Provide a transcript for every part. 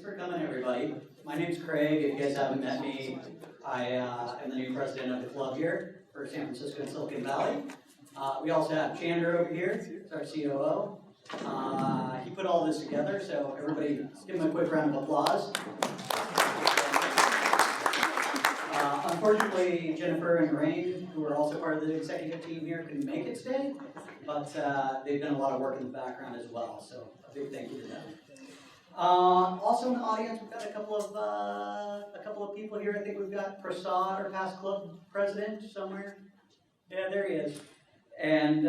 for coming, everybody. My name's Craig. If you guys haven't met me, I am the new president of the club here for San Francisco and Silicon Valley. We also have Chandra over here, he's our COO. He put all this together, so everybody give him a quick round of applause. Unfortunately, Jennifer and Rain, who are also part of the executive team here, couldn't make it today, but they've done a lot of work in the background as well, so a big thank you to them. Also in the audience, we've got a couple of people here. I think we've got Prasad, our past club president, somewhere. Yeah, there he is. And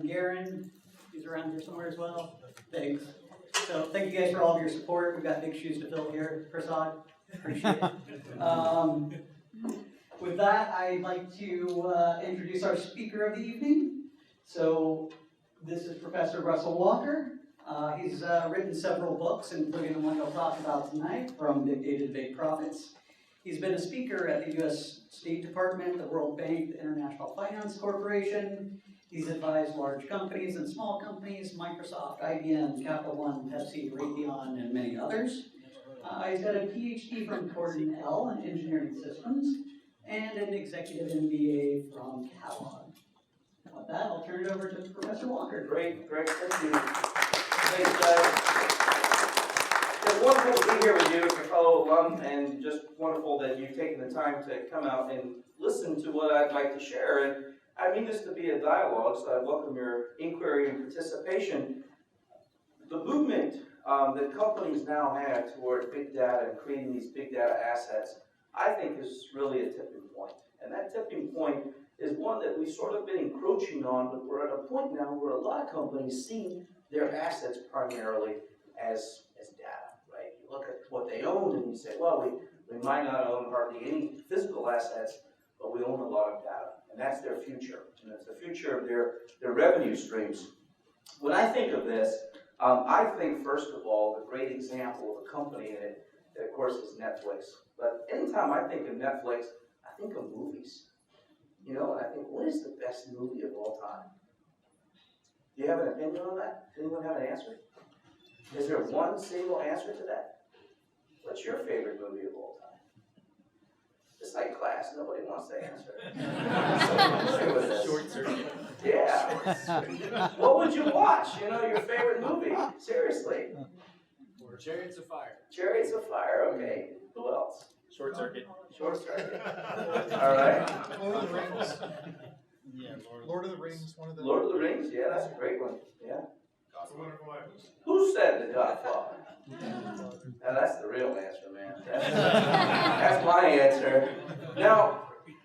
Garen, he's around here somewhere as well. Thanks. So thank you guys for all of your support. We've got big shoes to fill here. Prasad, appreciate it. With that, I'd like to introduce our speaker of the evening. So this is Professor Russell Walker. He's written several books, including the one he'll talk about tonight, From Big Data to Big Profits. He's been a speaker at the U.S. State Department, the World Bank, the International Finance Corporation. He's advised large companies and small companies, Microsoft, IBM, Capital One, Pepsi, Raytheon, and many others. He's got a PhD from Cornell in Engineering Systems and an executive MBA from Kellogg. With that, I'll turn it over to Professor Walker. Great, thank you. Thanks, guys. It's wonderful to be here with you, a fellow alum, and just wonderful that you've taken the time to come out and listen to what I'd like to share. And I mean this to be a dialogue, so I welcome your inquiry and participation. The movement that companies now have toward big data and creating these big data assets, I think is really a tipping point. And that tipping point is one that we've sort of been encroaching on, but we're at a point now where a lot of companies see their assets primarily as data, right? You look at what they own and you say, well, we might not own hardly any physical assets, but we own a lot of data. And that's their future. And it's the future of their revenue streams. When I think of this, I think, first of all, the great example of a company in it, that of course is Netflix. But anytime I think of Netflix, I think of movies. You know, and I think, what is the best movie of all time? Do you have an opinion on that? Does anyone have an answer? Is there one single answer to that? What's your favorite movie of all time? It's like class, nobody wants to answer. Short Circuit. Yeah. What would you watch? You know, your favorite movie? Seriously. Or Chariots of Fire. Chariots of Fire, okay. Who else? Short Circuit. Short Circuit. All right. Lord of the Rings. Yeah, Lord of the Rings, one of the... Lord of the Rings, yeah, that's a great one. Yeah. Godfather. Who said The Godfather? Now that's the real answer, man. That's my answer. Now,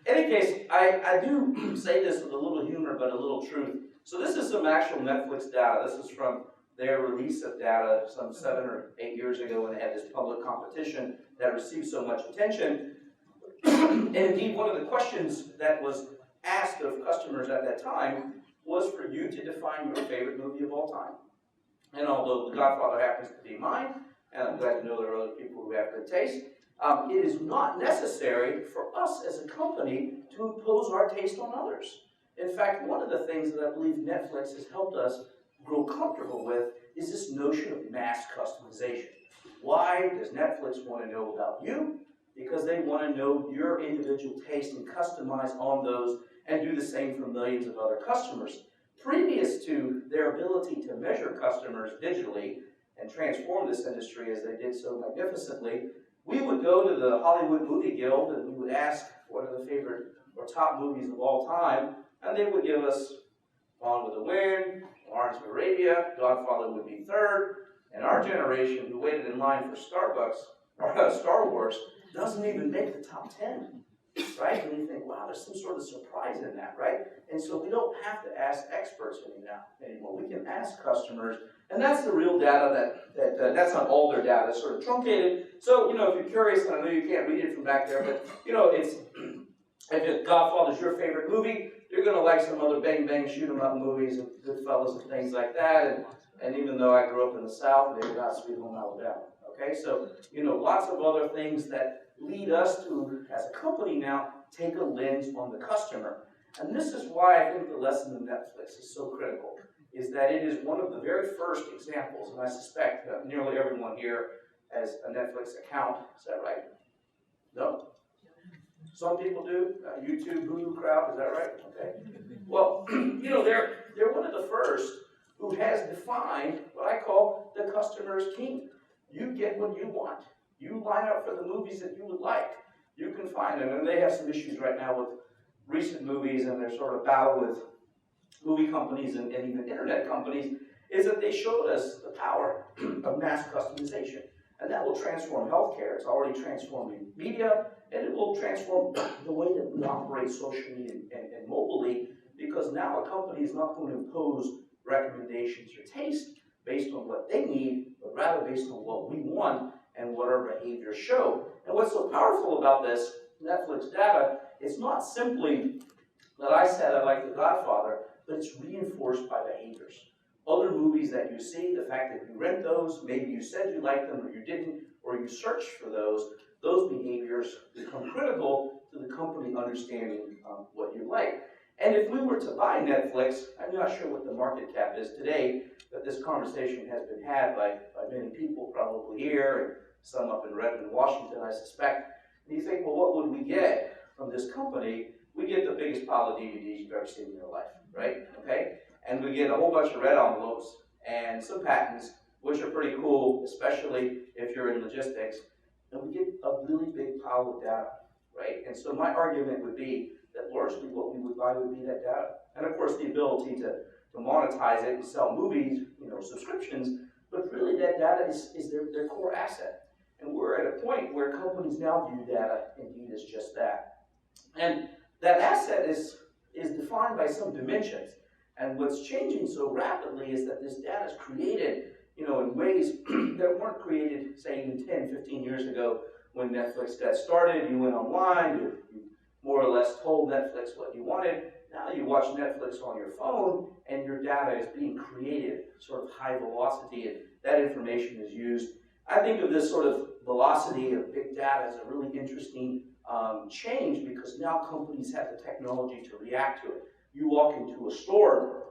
in any case, I do say this with a little humor, but a little truth. So this is some actual Netflix data. This is from their release of data some 7 or 8 years ago when they had this public competition that received so much attention. And indeed, one of the questions that was asked of customers at that time was for you to define your favorite movie of all time. And although The Godfather happens to be mine, and I'm glad to know there are other people who have good taste, it is not necessary for us as a company to impose our taste on others. In fact, one of the things that I believe Netflix has helped us grow comfortable with is this notion of mass customization. Why does Netflix want to know about you? Because they want to know your individual taste and customize on those and do the same for millions of other customers. Previous to their ability to measure customers digitally and transform this industry as they did so magnificently, we would go to the Hollywood Movie Guild and we would ask what are the favorite or top movies of all time, and they would give us Gone with the Wind, Lawrence of Arabia, Godfather would be third, and our generation who waited in line for Starbucks or Star Wars doesn't even make the top 10. Right? And you think, wow, there's some sort of surprise in that, right? And so we don't have to ask experts anymore. We can ask customers, and that's the real data that's not all their data, it's sort of truncated. So, you know, if you're curious, and I know you can't read it from back there, but, you know, it's, if Godfather's your favorite movie, you're going to like some other bang, shoot 'em up movies and Goodfellas and things like that. And even though I grew up in the South, maybe not Sweet Home Alabama. Okay, so, you know, lots of other things that lead us to, as a company now, take a lens on the customer. And this is why I think the lesson of Netflix is so critical, is that it is one of the very first examples, and I suspect that nearly everyone here as a Netflix account. Is that right? No? Some people do. YouTube, Hulu crowd, is that right? Okay. Well, they're one of the first who has defined what I call the customer's king. You get what you want. You line up for the movies that you would like. You can find them. And they have some issues right now with recent movies and their sort of battle with movie companies and even internet companies, is that they showed us the power of mass customization. And that will transform healthcare. It's already transforming media, and it will transform the way that we operate socially and mobilely, because now a company is not going to impose recommendations or taste based on what they need, but rather based on what we want and what our behaviors show. And what's so powerful about this Netflix data, it's not simply that I said I like The Godfather, but it's reinforced by behaviors. Other movies that you see, the fact that you rent those, maybe you said you liked them or you didn't, or you searched for those behaviors become critical to the company understanding what you like. And if we were to buy Netflix, I'm not sure what the market cap is today, but this conversation has been had by many people probably here, and some up in Redmond, Washington, I suspect. And you think, well, what would we get from this company? We get the biggest pile of DVDs you've ever seen in your life, right? Okay? And we get a whole bunch of red envelopes and some patents, which are pretty cool, especially if you're in logistics. And we get a really big pile of data, right? And so my argument would be that largely what we would buy would be that data. And of course the ability to monetize it and sell movies, subscriptions, but really that data is their core asset. And we're at a point where companies now view data indeed as just that. And that asset is defined by some dimensions. And what's changing so rapidly is that this data is created, in ways that weren't created, say, even 10, 15 years ago when Netflix got started. You went online, you more or less told Netflix what you wanted. Now you watch Netflix on your phone, and your data is being created, sort of high velocity, and that information is used. I think of this sort of velocity of big data as a really interesting change, because now companies have the technology to react to it. You walk into a store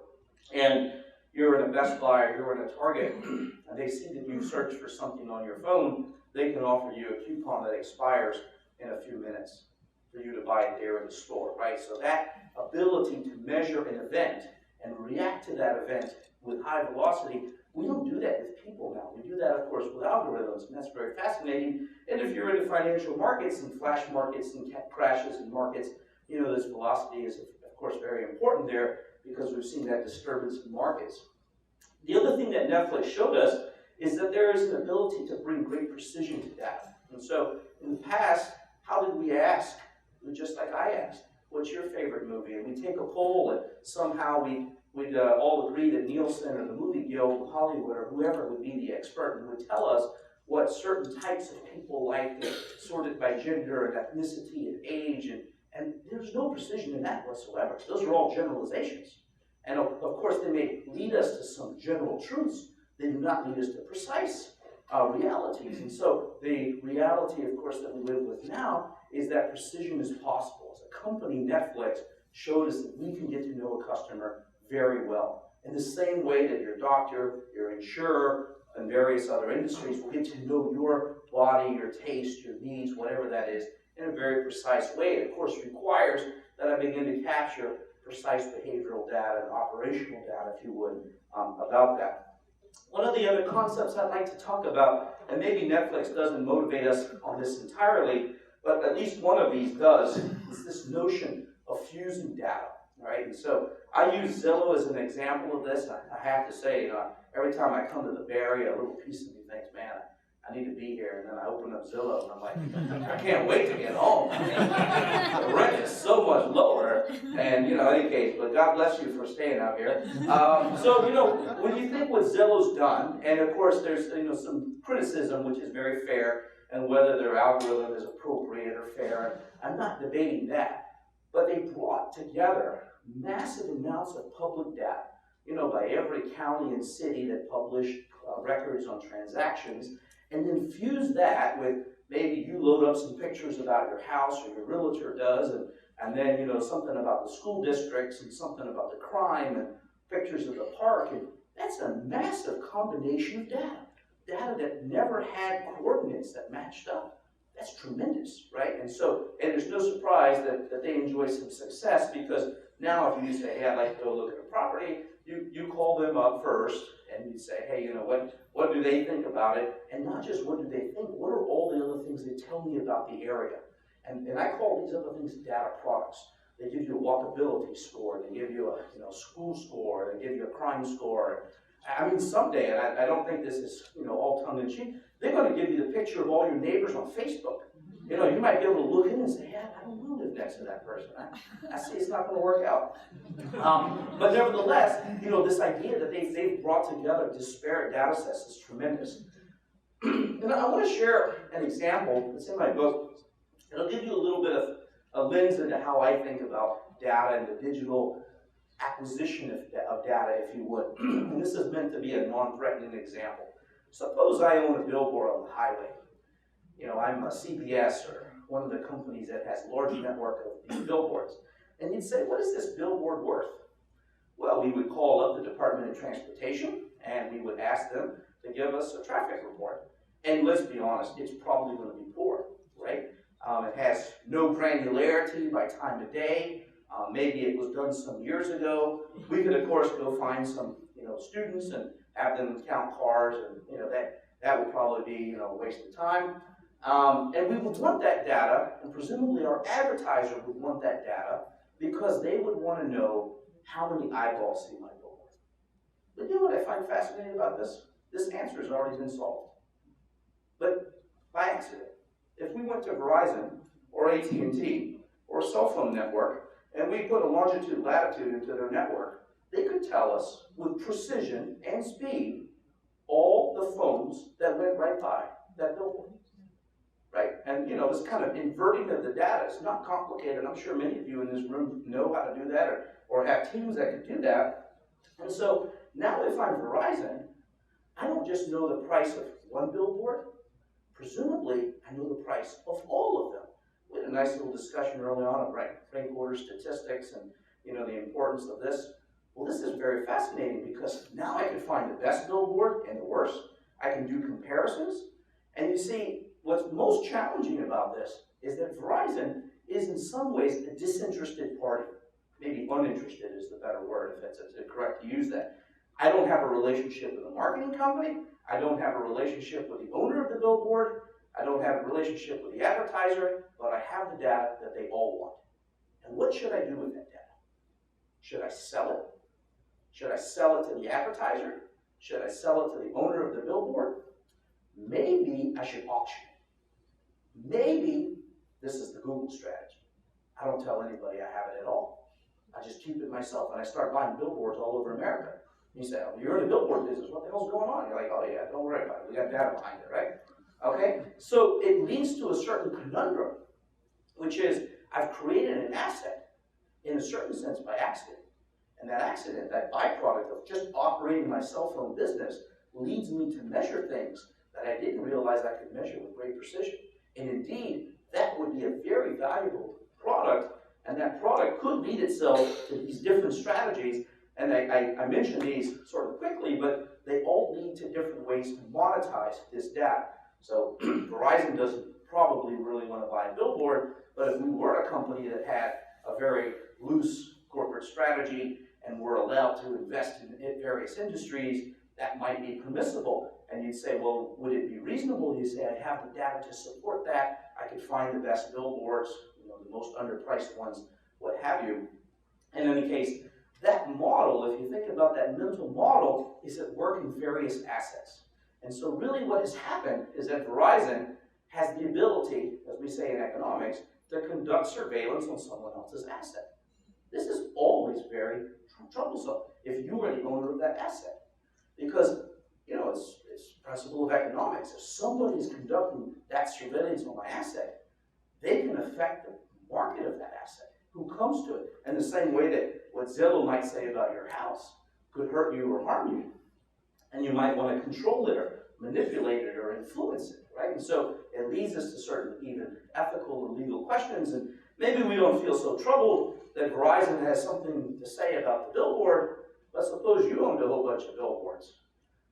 and you're in a Best Buy or you're in a Target, and they see that you search for something on your phone, they can offer you a coupon that expires in a few minutes for you to buy it there in the store, right? So that ability to measure an event and react to that event with high velocity, we don't do that with people now. We do that, of course, with algorithms, and that's very fascinating. And if you're into financial markets and flash markets and crashes in markets, this velocity is, of course, very important there, because we've seen that disturbance in markets. The other thing that Netflix showed us is that there is an ability to bring great precision to data. And so in the past, how did we ask? Just like I asked, what's your favorite movie? And we take a poll, and somehow we'd all agree that Nielsen or the Movie Guild of Hollywood or whoever would be the expert and would tell us what certain types of people liked, sorted by gender and ethnicity and age, and there's no precision in that whatsoever. Those are all generalizations. And of course, they may lead us to some general truths. They do not lead us to precise realities. And so the reality, of course, that we live with now is that precision is possible. As a company, Netflix showed us that we can get to know a customer very well. In the same way that your doctor, your insurer, and various other industries will get to know your body, your taste, your needs, whatever that is, in a very precise way. It, of course, requires that I begin to capture precise behavioral data and operational data, if you would, about that. One of the other concepts I'd like to talk about, and maybe Netflix doesn't motivate us on this entirely, but at least one of these does, is this notion of fusing data, right? And so I use Zillow as an example of this. I have to say, every time I come to the Bay Area, a little piece of me thinks, man, I need to be here. And then I open up Zillow and I'm like, I can't wait to get home. The rent is so much lower. And, in any case, but God bless you for staying out here. So, when you think what Zillow's done, and of course there's, some criticism, which is very fair, and whether their algorithm is appropriate or fair, I'm not debating that. But they brought together massive amounts of public data, by every county and city that publish records on transactions, and then fuse that with maybe you load up some pictures about your house, or your realtor does, and then something about the school districts and something about the crime and pictures of the park, and that's a massive combination of data. data that never had coordinates that matched up. That's tremendous, right? And there's no surprise that they enjoy some success, because now if you say, hey, I'd like to go look at a property, you call them up first and you say, hey, what do they think about it? And not just what do they think, what are all the other things they tell me about the area? And I call these other things data products. They give you a walkability score, they give you a school score, they give you a crime score. I mean, someday, and I don't think this is all tongue in cheek, they're going to give you the picture of all your neighbors on Facebook. You might be able to look in and say, yeah, I don't want to live next to that person. I see it's not going to work out. But nevertheless, this idea that they've brought together disparate data sets is tremendous. And I want to share an example that's in my book. It'll give you a little bit of a lens into how I think about data and the digital acquisition of data, if you would. And this is meant to be a non-threatening example. Suppose I own a billboard on the highway. I'm a CBS or one of the companies that has a large network of these billboards. And you'd say, what is this billboard worth? Well, we would call up the Department of Transportation and we would ask them to give us a traffic report. And let's be honest, it's probably going to be poor, right? It has no granularity by time of day. Maybe it was done some years ago. We could, of course, go find some, students and have them count cars, and that would probably be, a waste of time. And we would want that data, and presumably our advertiser would want that data because they would want to know how many eyeballs see my billboard. But you know what I find fascinating about this? This answer has already been solved. But by accident, if we went to Verizon or AT&T or a cell phone network and we put a longitude latitude into their network, they could tell us with precision and speed all the phones that went right by that billboard. Right? And this kind of inverting of the data is not complicated. I'm sure many of you in this room know how to do that or have teams that can do that. And so now if I'm Verizon, I don't just know the price of one billboard. Presumably, I know the price of all of them. We had a nice little discussion early on of rank order statistics and the importance of this. Well, this is very fascinating because now I can find the best billboard and the worst. I can do comparisons. And you see, what's most challenging about this is that Verizon is in some ways a disinterested party. Maybe uninterested is the better word, if it's correct to use that. I don't have a relationship with a marketing company. I don't have a relationship with the owner of the billboard. I don't have a relationship with the advertiser, but I have the data that they all want. And what should I do with that data? Should I sell it? Should I sell it to the advertiser? Should I sell it to the owner of the billboard? Maybe I should auction it. Maybe this is the Google strategy. I don't tell anybody I have it at all. I just keep it myself, and I start buying billboards all over America. You say, oh, you're in the billboard business, what the hell's going on? You're like, oh yeah, don't worry about it, we got data behind it, right? Okay, so it leads to a certain conundrum, which is I've created an asset in a certain sense by accident. And that accident, that byproduct of just operating my cell phone business, leads me to measure things that I didn't realize I could measure with great precision. And indeed, that would be a very valuable product, and that product could lead itself to these different strategies. And I mentioned these sort of quickly, but they all lead to different ways to monetize this data. So Verizon doesn't probably really want to buy a billboard, but if we were a company that had a very loose corporate strategy and were allowed to invest in various industries, that might be permissible. And you'd say, well, would it be reasonable? You say, I have the data to support that. I could find the best billboards, the most underpriced ones, what have you. In any case, that model, if you think about that mental model, is at work in various assets. And so really what has happened is that Verizon has the ability, as we say in economics, to conduct surveillance on someone else's asset. This is always very troublesome if you are the owner of that asset. Because, it's principle of economics. If somebody is conducting that surveillance on my asset, they can affect the market of that asset, who comes to it. And the same way that what Zillow might say about your house could hurt you or harm you. And you might want to control it or manipulate it or influence it, right? And so it leads us to certain even ethical or legal questions. And maybe we don't feel so troubled that Verizon has something to say about the billboard, but suppose you owned a whole bunch of billboards.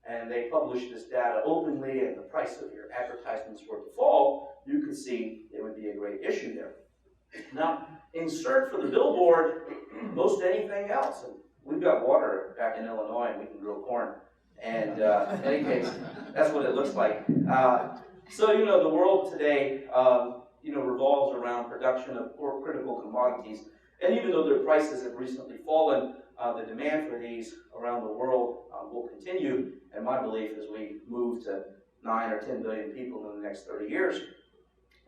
and they publish this data openly and the price of your advertisements were to fall, you could see it would be a great issue there. Now, insert for the billboard most anything else. And we've got water back in Illinois and we can grow corn. And in any case, that's what it looks like. So, you know, the world today, you know, revolves around production of core critical commodities. And even though their prices have recently fallen, the demand for these around the world will continue. And my belief is we move to 9 or 10 billion people in the next 30 years.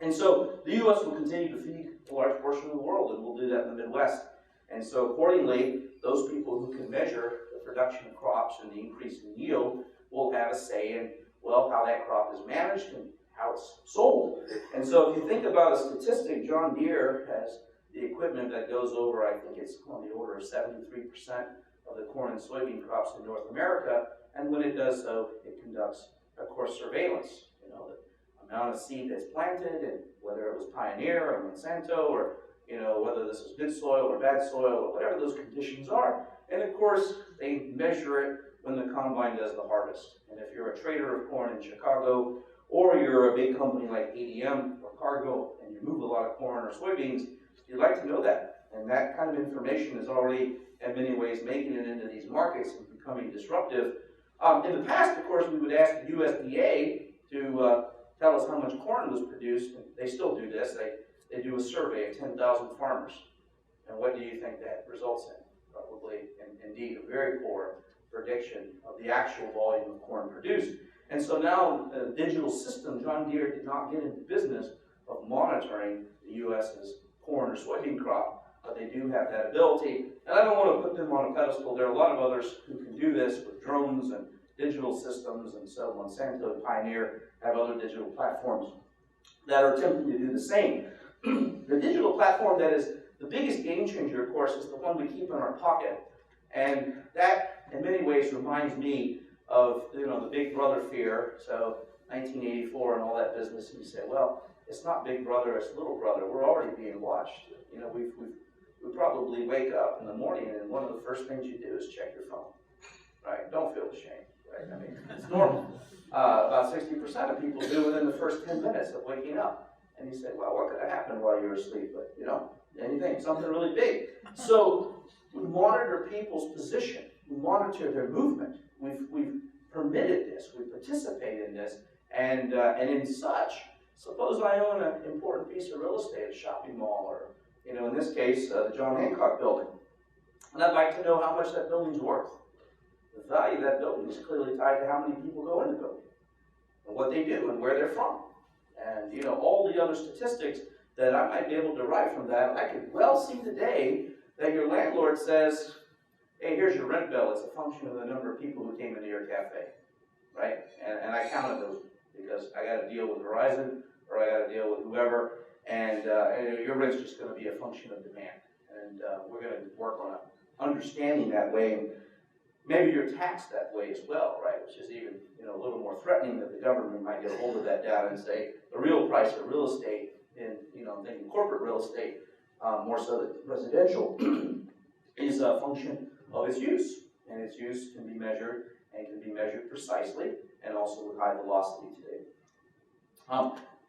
And so the U.S. will continue to feed a large portion of the world, and we'll do that in the Midwest. And so accordingly, those people who can measure the production of crops and the increase in yield will have a say in, well, how that crop is managed and how it's sold. And so if you think about a statistic, John Deere has the equipment that goes over, I think it's on the order of 73% of the corn and soybean crops in North America, and when it does so, it conducts, of course, surveillance. You know, the amount of seed that's planted, and whether it was Pioneer or Monsanto, or you know, whether this is good soil or bad soil, or whatever those conditions are. And of course, they measure it when the combine does the harvest. And if you're a trader of corn in Chicago, or you're a big company like ADM or Cargill, and you move a lot of corn or soybeans, you'd like to know that. And that kind of information is already, in many ways, making it into these markets and becoming disruptive. In the past, of course, we would ask the USDA to tell us how much corn was produced, and they still do this. They do a survey of 10,000 farmers. And what do you think that results in? Probably, indeed, a very poor prediction of the actual volume of corn produced. And so now, the digital system, John Deere did not get into business of monitoring the U.S.'s corn or soybean crop, but they do have that ability. And I don't want to put them on a pedestal. There are a lot of others who can do this with drones and digital systems, and so Monsanto and Pioneer have other digital platforms that are attempting to do the same. The digital platform that is the biggest game changer, of course, is the one we keep in our pocket. And that, in many ways, reminds me of, you know, the Big Brother fear. So 1984 and all that business, and you say, well, it's not Big Brother, it's Little Brother. We're already being watched. You know, we probably wake up in the morning and one of the first things you do is check your phone, right? Don't feel ashamed, right? I mean, it's normal. About 60% of people do within the first 10 minutes of waking up. And you say, well, what could have happened while you were asleep? But, you know, anything, something really big. So we monitor people's position. We monitor their movement. We've permitted this. We participate in this. And in such, suppose I own an important piece of real estate, a shopping mall, or, you know, in this case, the John Hancock building. And I'd like to know how much that building's worth. The value of that building is clearly tied to how many people go in the building, and what they do, and where they're from. And, you know, all the other statistics that I might be able to derive from that. I could well see today that your landlord says, hey, here's your rent bill. It's a function of the number of people who came into your cafe, right? And I counted those because I got to deal with Verizon, or I got to deal with whoever, and your rent's just going to be a function of demand. And we're going to work on understanding that way, and maybe you're taxed that way as well, right? Which is even, you know, a little more threatening that the government might get a hold of that data and say the real price of real estate in, you know, I'm thinking corporate real estate, more so than residential, is a function of its use, and its use can be measured and can be measured precisely, and also with high velocity today.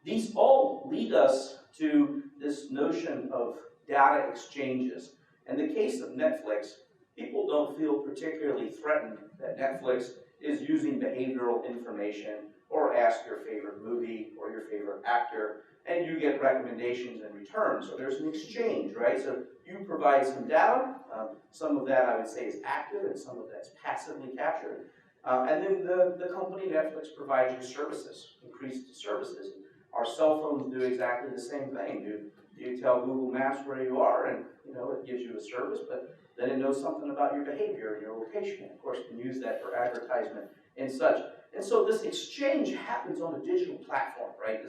These all lead us to this notion of data exchanges. In the case of Netflix, people don't feel particularly threatened that Netflix is using behavioral information, or ask your favorite movie or your favorite actor, and you get recommendations in return. So there's an exchange, right? So you provide some data. Some of that I would say is active, and some of that's passively captured. And then the company Netflix provides you services, increased services. Our cell phones do exactly the same thing. You tell Google Maps where you are, and you know it gives you a service, but then it knows something about your behavior, your location. Of course, you can use that for advertisement and such. And so this exchange happens on a digital platform, right?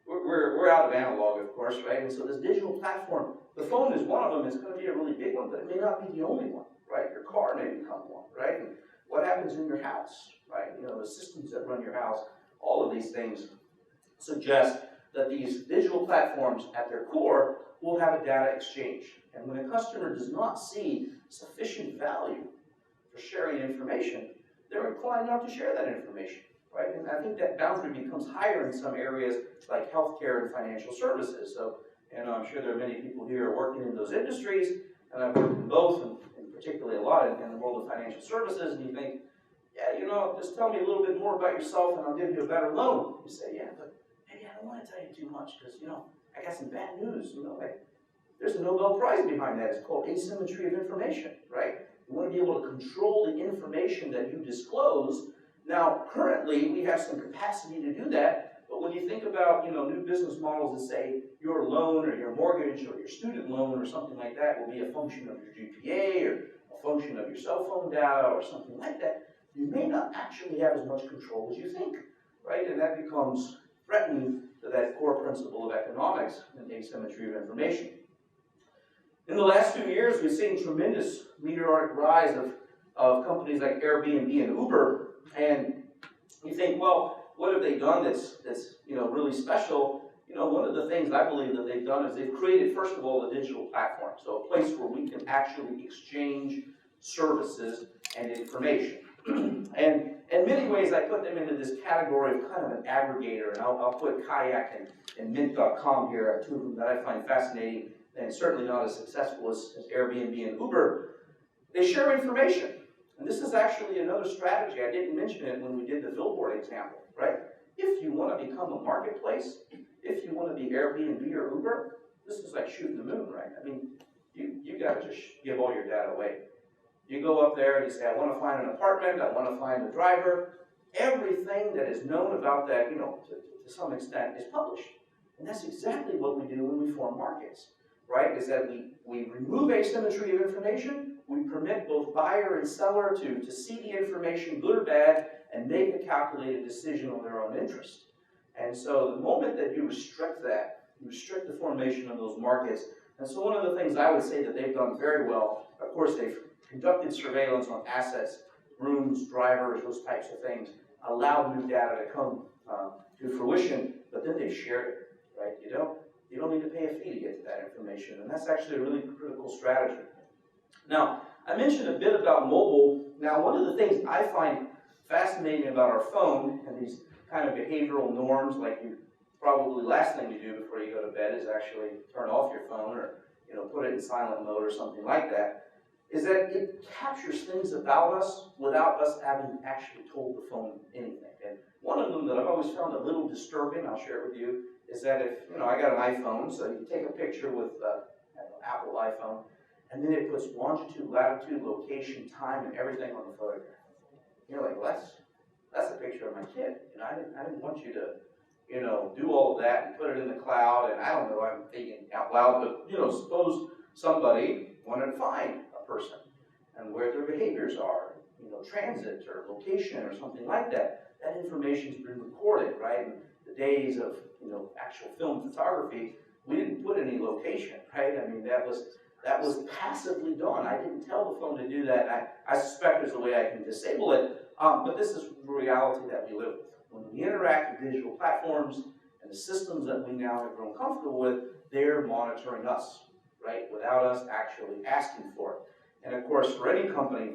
We're out of analog, of course, right? And so this digital platform, the phone is one of them. It's going to be a really big one, but it may not be the only one, right? Your car may become one, right? And what happens in your house, right? You know, the systems that run your house, all of these things suggest that these digital platforms at their core will have a data exchange. And when a customer does not see sufficient value for sharing information, they're inclined not to share that information, right? And I think that boundary becomes higher in some areas like healthcare and financial services. So, and I'm sure there are many people here working in those industries, and I've worked in both, and particularly a lot in the world of financial services, and you think, yeah, just tell me a little bit more about yourself and I'll give you a better loan. You say, yeah, but maybe I don't want to tell you too much because, I got some bad news, like, there's a Nobel Prize behind that. It's called asymmetry of information, right? You want to be able to control the information that you disclose. Now, currently, we have some capacity to do that, but when you think about, new business models that say your loan or your mortgage or your student loan or something like that will be a function of your GPA or a function of your cell phone data or something like that, you may not actually have as much control as you think, right? And that becomes threatening to that core principle of economics and asymmetry of information. In the last few years, we've seen tremendous meteoric rise of companies like Airbnb and Uber, and you think, well, what have they done that's really special? One of the things I believe that they've done is they've created, first of all, a digital platform, so a place where we can actually exchange services and information. And in many ways, I put them into this category of kind of an aggregator, and I'll put Kayak and Mint.com here, two of them that I find fascinating, and certainly not as successful as Airbnb and Uber. They share information. And this is actually another strategy. I didn't mention it when we did the billboard example, right? If you want to become a marketplace, if you want to be Airbnb or Uber, this is like shooting the moon, right? I mean, you got to just give all your data away. You go up there and you say, I want to find an apartment, I want to find a driver. Everything that is known about that, to some extent, is published. And that's exactly what we do when we form markets, right? Is that we remove asymmetry of information, we permit both buyer and seller to see the information, good or bad, and make a calculated decision on their own interest. And so the moment that you restrict that, you restrict the formation of those markets. And so one of the things I would say that they've done very well, of course, they've conducted surveillance on assets, rooms, drivers, those types of things, allowed new data to come to fruition, but then they've shared it, right? You don't need to pay a fee to get to that information, and that's actually a really critical strategy. Now, I mentioned a bit about mobile. Now, one of the things I find fascinating about our phone and these kind of behavioral norms, like probably last thing you do before you go to bed is actually turn off your phone or put it in silent mode or something like that, is that it captures things about us without us having actually told the phone anything. And one of them that I've always found a little disturbing, I'll share it with you, is that if, I got an iPhone, so you take a picture with an Apple iPhone, and then it puts longitude, latitude, location, time, and everything on the photograph. You're like, well, that's a picture of my kid. I didn't want you to, do all of that and put it in the cloud, and I don't know, I'm thinking out loud, but, suppose somebody wanted to find a person and where their behaviors are, transit or location or something like that. That information's been recorded, right? In the days of, actual film photography, we didn't put any location, right? I mean, that was passively done. I didn't tell the phone to do that. I suspect there's a way I can disable it, but this is the reality that we live with. When we interact with digital platforms and the systems that we now have grown comfortable with, they're monitoring us, right, without us actually asking for it. And of course, for any company,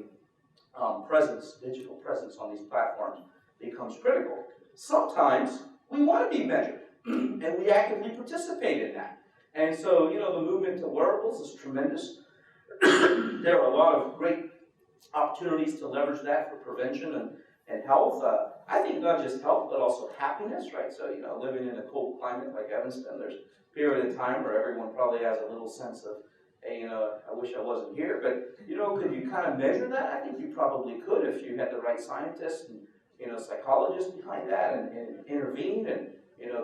digital presence on these platforms becomes critical. Sometimes we want to be measured, and we actively participate in that. And so, the movement to wearables is tremendous. There are a lot of great opportunities to leverage that for prevention and health. I think not just health, but also happiness, right? So, living in a cold climate like Evanston, there's a period of time where everyone probably has a little sense of, hey, I wish I wasn't here. But, could you kind of measure that? I think you probably could if you had the right scientists and, psychologists behind that and intervene and,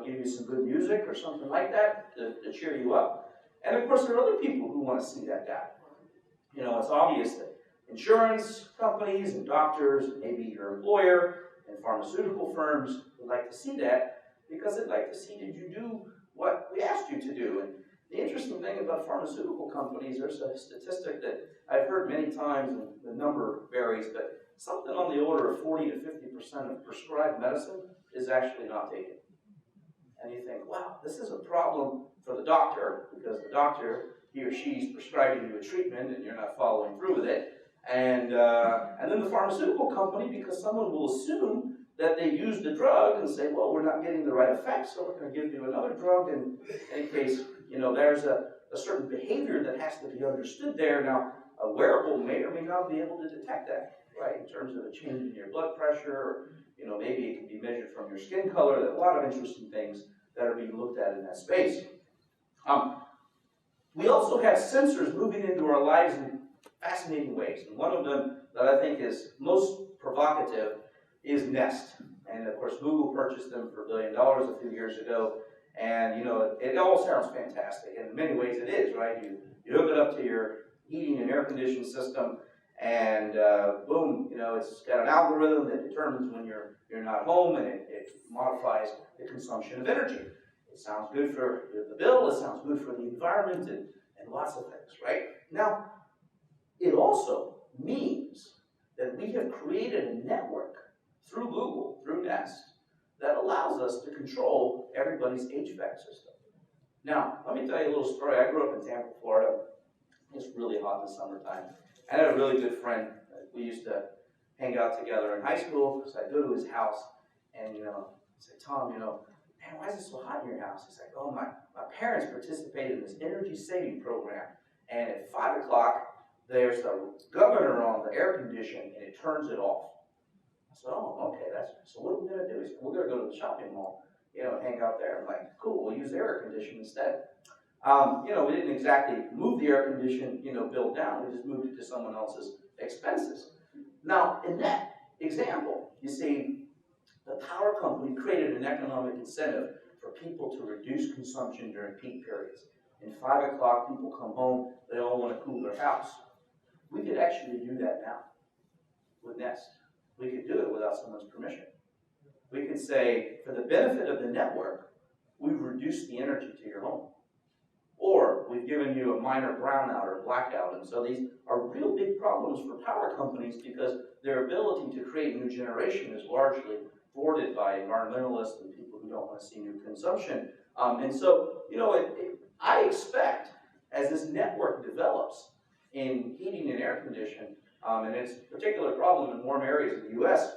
give you some good music or something like that to cheer you up. And of course, there are other people who want to see that data. It's obvious that insurance companies and doctors, and maybe your employer and pharmaceutical firms would like to see that because they'd like to see, did you do what we asked you to do? And the interesting thing about pharmaceutical companies, there's a statistic that I've heard many times, and the number varies, but something on the order of 40 to 50% of prescribed medicine is actually not taken. And you think, wow, this is a problem for the doctor, because the doctor, he or she's prescribing you a treatment and you're not following through with it. And then the pharmaceutical company, because someone will assume that they use the drug and say, well, we're not getting the right effect, so we're going to give you another drug in case, there's a certain behavior that has to be understood there. Now, a wearable may or may not be able to detect that, right, in terms of a change in your blood pressure, or, maybe it can be measured from your skin color. There are a lot of interesting things that are being looked at in that space. We also have sensors moving into our lives in fascinating ways. And one of them that I think is most provocative is Nest. And of course, Google purchased them for $1 billion a few years ago. And it all sounds fantastic. And in many ways it is, right? You hook it up to your heating and air conditioning system, and boom, it's got an algorithm that determines when you're not home, and it modifies the consumption of energy. It sounds good for the bill, it sounds good for the environment, and lots of things, right? Now, it also means that we have created a network through Google, through Nest, that allows us to control everybody's HVAC system. Now, let me tell you a little story. I grew up in Tampa, Florida. It's really hot in the summertime. I had a really good friend. We used to hang out together in high school, so I'd go to his house, and I'd say, Tom, man, why is it so hot in your house? He's like, oh, my parents participated in this energy saving program, and at 5 o'clock, there's the governor on the air condition, and it turns it off. I said, oh, okay, so what are we going to do? He said, we're going to go to the shopping mall, and hang out there. I'm like, cool, we'll use the air conditioning instead. We didn't exactly move the air condition, bill down. We just moved it to someone else's expenses. Now, in that example, you see, the power company created an economic incentive for people to reduce consumption during peak periods. In 5 o'clock, people come home, they all want to cool their house. We could actually do that now with Nest. We could do it without someone's permission. We could say, for the benefit of the network, we've reduced the energy to your home. Or we've given you a minor brownout or blackout. And so these are real big problems for power companies, because their ability to create new generation is largely thwarted by environmentalists and people who don't want to see new consumption. And so, I expect, as this network develops in heating and air conditioning, and it's a particular problem in warm areas of the US,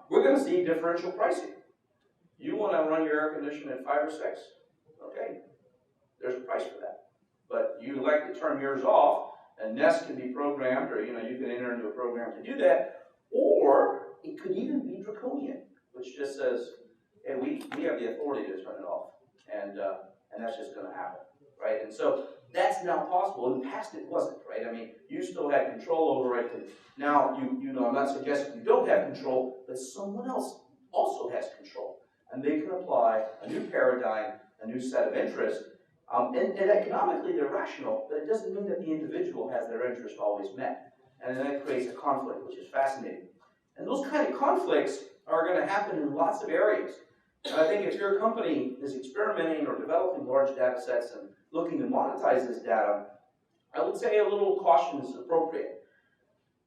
we're going to see differential pricing. You want to run your air conditioning at 5 or 6, okay, there's a price for that. But you like to turn yours off, and Nest can be programmed, or you can enter into a program to do that, or it could even be draconian, which just says, hey, we have the authority to turn it off, and that's just going to happen, right? And so that's now possible. In the past, it wasn't, right? I mean, you still had control over it, and now I'm not suggesting you don't have control, but someone else also has control, and they can apply a new paradigm, a new set of interests. And economically, they're rational, but it doesn't mean that the individual has their interest always met. And then that creates a conflict, which is fascinating. And those kind of conflicts are going to happen in lots of areas. And I think if your company is experimenting or developing large data sets and looking to monetize this data, I would say a little caution is appropriate.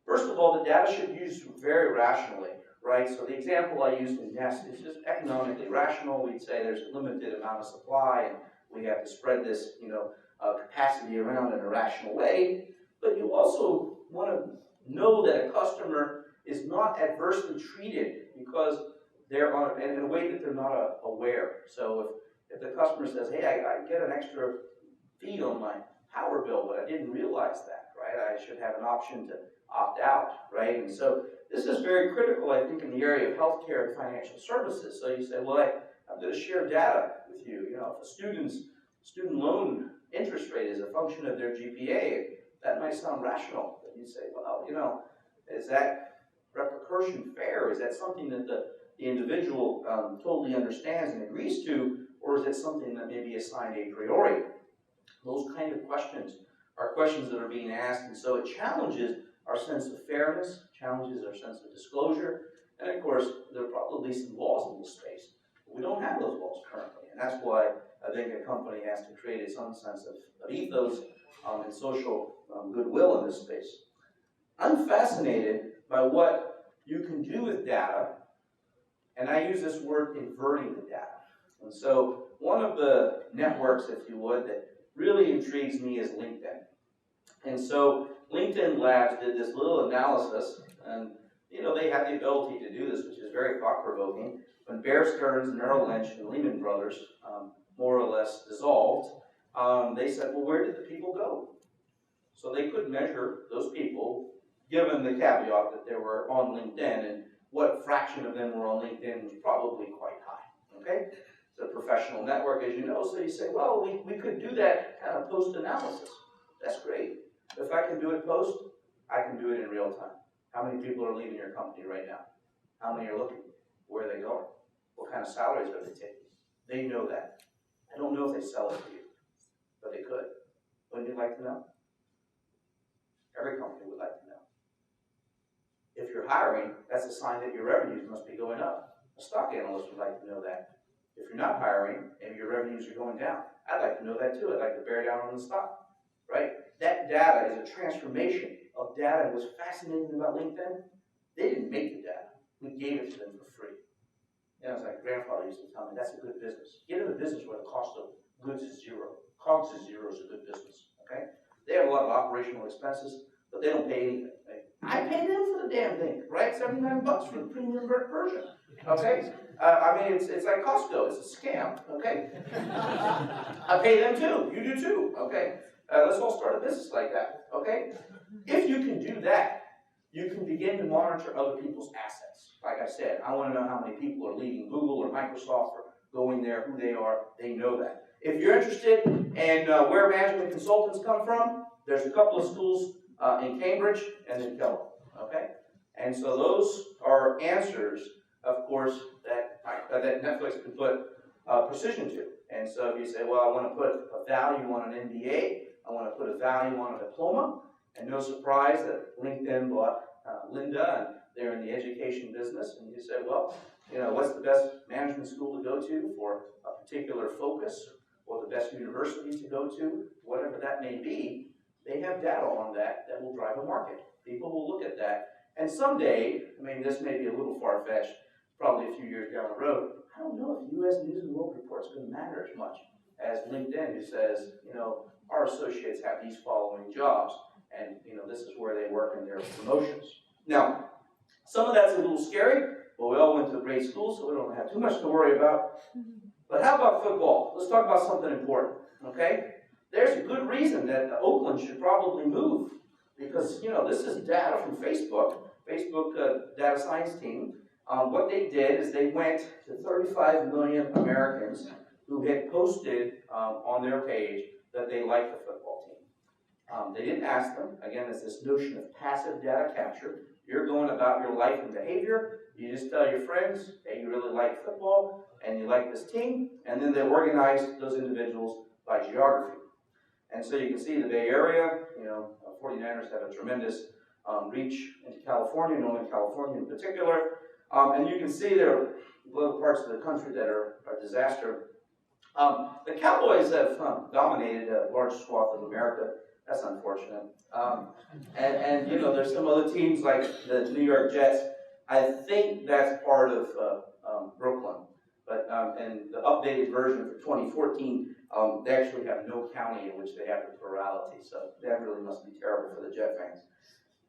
First of all, the data should be used very rationally, right? So the example I used in Nest is just economically rational. We'd say there's a limited amount of supply, and we have to spread this, capacity around in a rational way. But you also want to know that a customer is not adversely treated because they're in a way that they're not aware. So if the customer says, hey, I get an extra fee on my power bill, but I didn't realize that, right? I should have an option to opt out, right? And so this is very critical, I think, in the area of healthcare and financial services. So you say, well, I'm going to share data with you. If a student's student loan interest rate is a function of their GPA, that might sound rational. But you say, well, is that repercussion fair? Is that something that the individual totally understands and agrees to, or is it something that may be assigned a priori? Those kind of questions are questions that are being asked, and so it challenges our sense of fairness, challenges our sense of disclosure, and of course, there are probably some laws in this space. We don't have those laws currently, and that's why I think a company has to create its own sense of ethos and social goodwill in this space. I'm fascinated by what you can do with data, and I use this word, inverting the data. And so one of the networks, if you would, that really intrigues me is LinkedIn. And so LinkedIn Labs did this little analysis, and they had the ability to do this, which is very thought-provoking. When Bear Stearns, Merrill Lynch, and Lehman Brothers more or less dissolved, they said, well, where did the people go? So they could measure those people, given the caveat that they were on LinkedIn, and what fraction of them were on LinkedIn was probably quite high, okay? It's a professional network, as you know, so you say, well, we could do that kind of post-analysis. That's great. If I can do it post, I can do it in real time. How many people are leaving your company right now? How many are looking? Where are they going? What kind of salaries are they taking? They know that. I don't know if they sell it to you, but they could. Wouldn't you like to know? Every company would like to know. If you're hiring, that's a sign that your revenues must be going up. A stock analyst would like to know that. If you're not hiring, maybe your revenues are going down. I'd like to know that too. I'd like to bear down on the stock, right? That data is a transformation of data. What's fascinating about LinkedIn, they didn't make the data. We gave it to them for free. And as my grandfather used to tell me, that's a good business. Get in a business where the cost of goods is zero. COGS is zero is a good business, okay? They have a lot of operational expenses, but they don't pay anything. I pay them for the damn thing, right? $79 for the premium version, okay? I mean, it's like Costco. It's a scam, okay? I pay them too. You do too, okay? Let's all start a business like that, okay? If you can do that, you can begin to monitor other people's assets. Like I said, I want to know how many people are leaving Google or Microsoft or going there, who they are. They know that. If you're interested in where management consultants come from, there's a couple of schools in Cambridge and in Kellogg, okay? And so those are answers, of course, that Netflix can put precision to. And so if you say, well, I want to put a value on an MBA, I want to put a value on a diploma, and no surprise that LinkedIn bought Linda, and they're in the education business, and you say, well, what's the best management school to go to for a particular focus, or the best university to go to, whatever that may be, they have data on that will drive a market. People will look at that, and someday, I mean, this may be a little far-fetched, probably a few years down the road, I don't know if U.S. News and World Report is going to matter as much as LinkedIn, who says, our associates have these following jobs, and this is where they work in their promotions. Now, some of that's a little scary, but we all went to great schools, so we don't have too much to worry about. But how about football? Let's talk about something important, okay? There's a good reason that Oakland should probably move, because this is data from Facebook data science team. What they did is they went to 35 million Americans who had posted on their page that they liked the football team. They didn't ask them. Again, it's this notion of passive data capture. You're going about your life and behavior. You just tell your friends, hey, you really like football, and you like this team, and then they organize those individuals by geography. And so you can see the Bay Area, 49ers have a tremendous reach into California, Northern California in particular. And you can see there are little parts of the country that are a disaster. The Cowboys have dominated a large swath of America. That's unfortunate. And there's some other teams like the New York Jets. I think that's part of Brooklyn. But in the updated version for 2014, they actually have no county in which they have the plurality. So that really must be terrible for the Jet fans.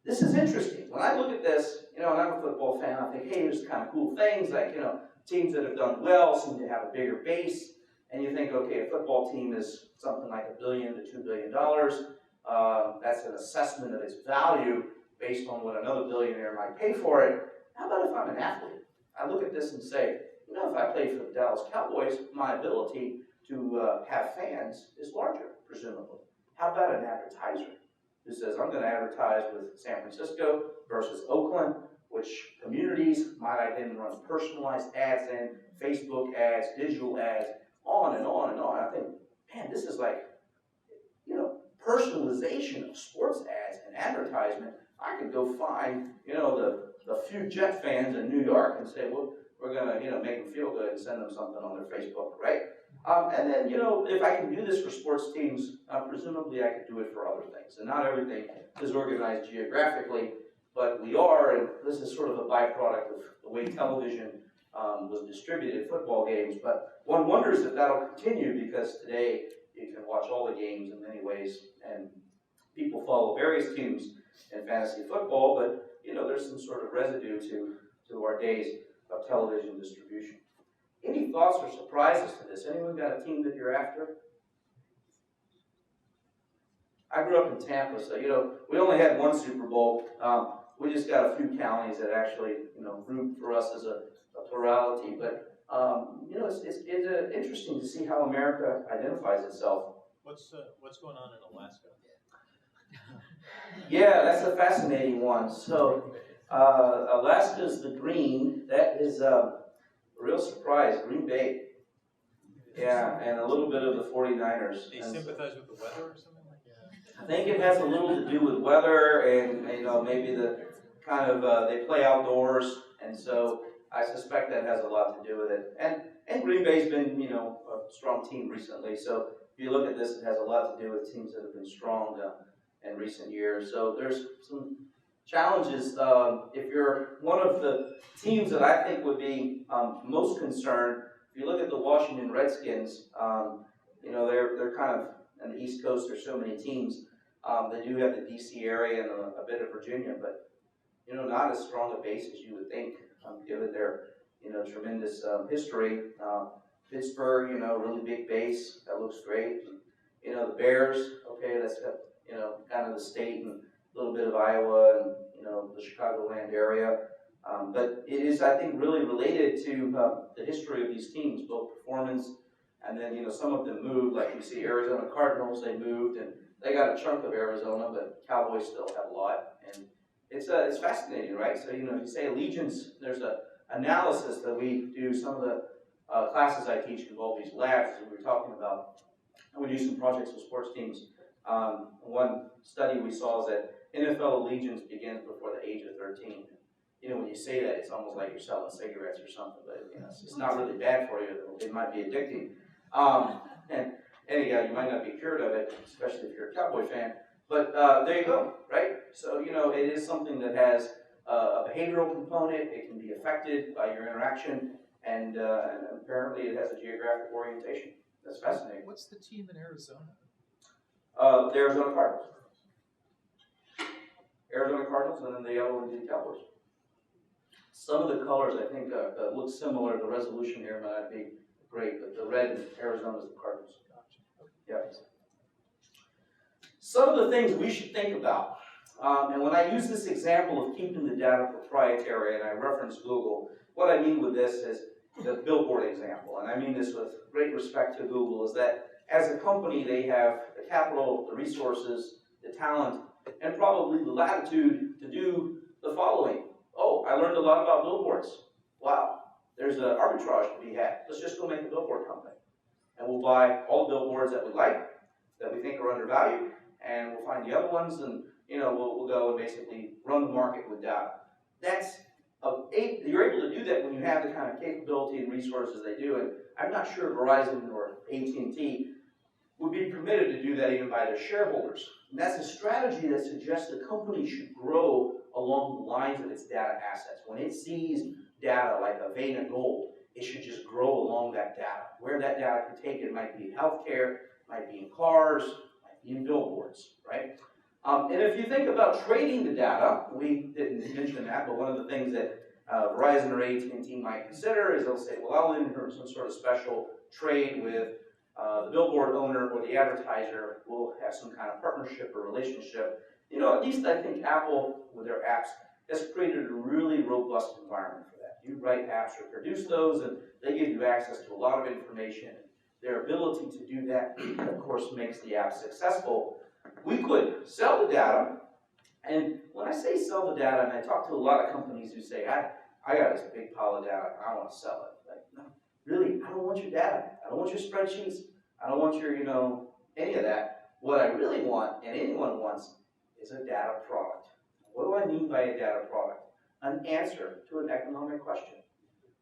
This is interesting. When I look at this, and I'm a football fan, I think, hey, there's kind of cool things like, teams that have done well seem to have a bigger base. And you think, okay, a football team is something like $1 billion to $2 billion. That's an assessment of its value based on what another billionaire might pay for it. How about if I'm an athlete? I look at this and say, if I played for the Dallas Cowboys, my ability to have fans is larger, presumably. How about an advertiser who says, I'm going to advertise with San Francisco versus Oakland, which communities might I then run personalized ads in, Facebook ads, digital ads, on and on and on. I think, man, this is like, personalization of sports ads and advertisement. I could go find, the few Jet fans in New York and say, well, we're going to, make them feel good and send them something on their Facebook, right? And then, if I can do this for sports teams, presumably I could do it for other things. And not everything is organized geographically, but we are, and this is sort of a byproduct of the way television was distributed football games. But one wonders if that'll continue, because today you can watch all the games in many ways and people follow various teams in fantasy football, but there's some sort of residue to our days of television distribution. Any thoughts or surprises to this? Anyone got a team that you're after? I grew up in Tampa, so we only had one Super Bowl. We just got a few counties that actually root for us as a plurality. But it's interesting to see how America identifies itself. What's going on in Alaska? Yeah, that's a fascinating one. So Alaska's the green. That is a real surprise. Green Bay. Yeah, and a little bit of the 49ers. They sympathize with the weather or something like that? I think it has a little to do with weather and maybe the kind of they play outdoors, and so I suspect that has a lot to do with it. And Green Bay's been a strong team recently, so if you look at this, it has a lot to do with teams that have been strong in recent years. So there's some challenges. If you're one of the teams that I think would be most concerned, if you look at the Washington Redskins, they're kind of on the East Coast. There's so many teams. They do have the D.C. area and a bit of Virginia, but not as strong a base as you would think, given their tremendous history. Pittsburgh, really big base. That looks great. The Bears, okay, that's got kind of the state and a little bit of Iowa and the Chicagoland area. But it is, I think, really related to the history of these teams, both performance and then some of them moved. Like you see, Arizona Cardinals, they moved and they got a chunk of Arizona, but Cowboys still have a lot. And it's fascinating, right? So if you say allegiance, there's a analysis that we do. Some of the classes I teach involve these labs that we were talking about, and we do some projects with sports teams. One study we saw is that NFL allegiance begins before the age of 13. When you say that, it's almost like you're selling cigarettes or something, but it's not really bad for you. It might be addicting. And anyhow, you might not be cured of it, especially if you're a Cowboy fan. But there you go, right? So, it is something that has a behavioral component. It can be affected by your interaction, and apparently it has a geographic orientation. That's fascinating. What's the team in Arizona? The Arizona Cardinals. Arizona Cardinals, and then the yellow and the Cowboys. Some of the colors, I think, look similar. The resolution here might not be great, but the red in Arizona is the Cardinals. Yeah. Some of the things we should think about, and when I use this example of keeping the data proprietary, and I reference Google, what I mean with this is the billboard example, and I mean this with great respect to Google, is that as a company, they have the capital, the resources, the talent, and probably the latitude to do the following. Oh, I learned a lot about billboards. Wow, there's an arbitrage to be had. Let's just go make a billboard company. And we'll buy all the billboards that we like, that we think are undervalued, and we'll find the other ones, and we'll go and basically run the market with data. You're able to do that when you have the kind of capability and resources they do, and I'm not sure Verizon or AT&T would be permitted to do that even by their shareholders. And that's a strategy that suggests the company should grow along the lines of its data assets. When it sees data like a vein of gold, it should just grow along that data. Where that data can take it might be in healthcare, might be in cars, might be in billboards, right? And if you think about trading the data, we didn't mention that, but one of the things that Verizon or AT&T might consider is they'll say, well, I'll enter some sort of special trade with the billboard owner or the advertiser. Will have some kind of partnership or relationship. At least I think Apple, with their apps, has created a really robust environment for that. You write apps or produce those, and they give you access to a lot of information. Their ability to do that, of course, makes the app successful. We could sell the data, and when I say sell the data, and I talk to a lot of companies who say, I got this big pile of data, and I want to sell it. Like, no, really, I don't want your data. I don't want your spreadsheets. I don't want your, any of that. What I really want, and anyone wants, is a data product. What do I mean by a data product? An answer to an economic question.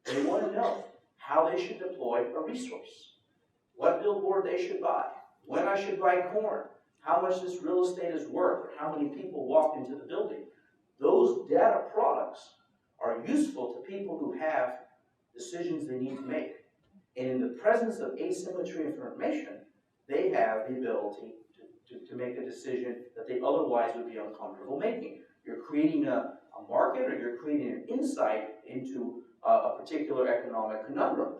They want to know how they should deploy a resource, what billboard they should buy, when I should buy corn, how much this real estate is worth, or how many people walk into the building. Those data products are useful to people who have decisions they need to make. And in the presence of asymmetry of information, they have the ability to to make a decision that they otherwise would be uncomfortable making. You're creating a market, or you're creating an insight into a particular economic conundrum.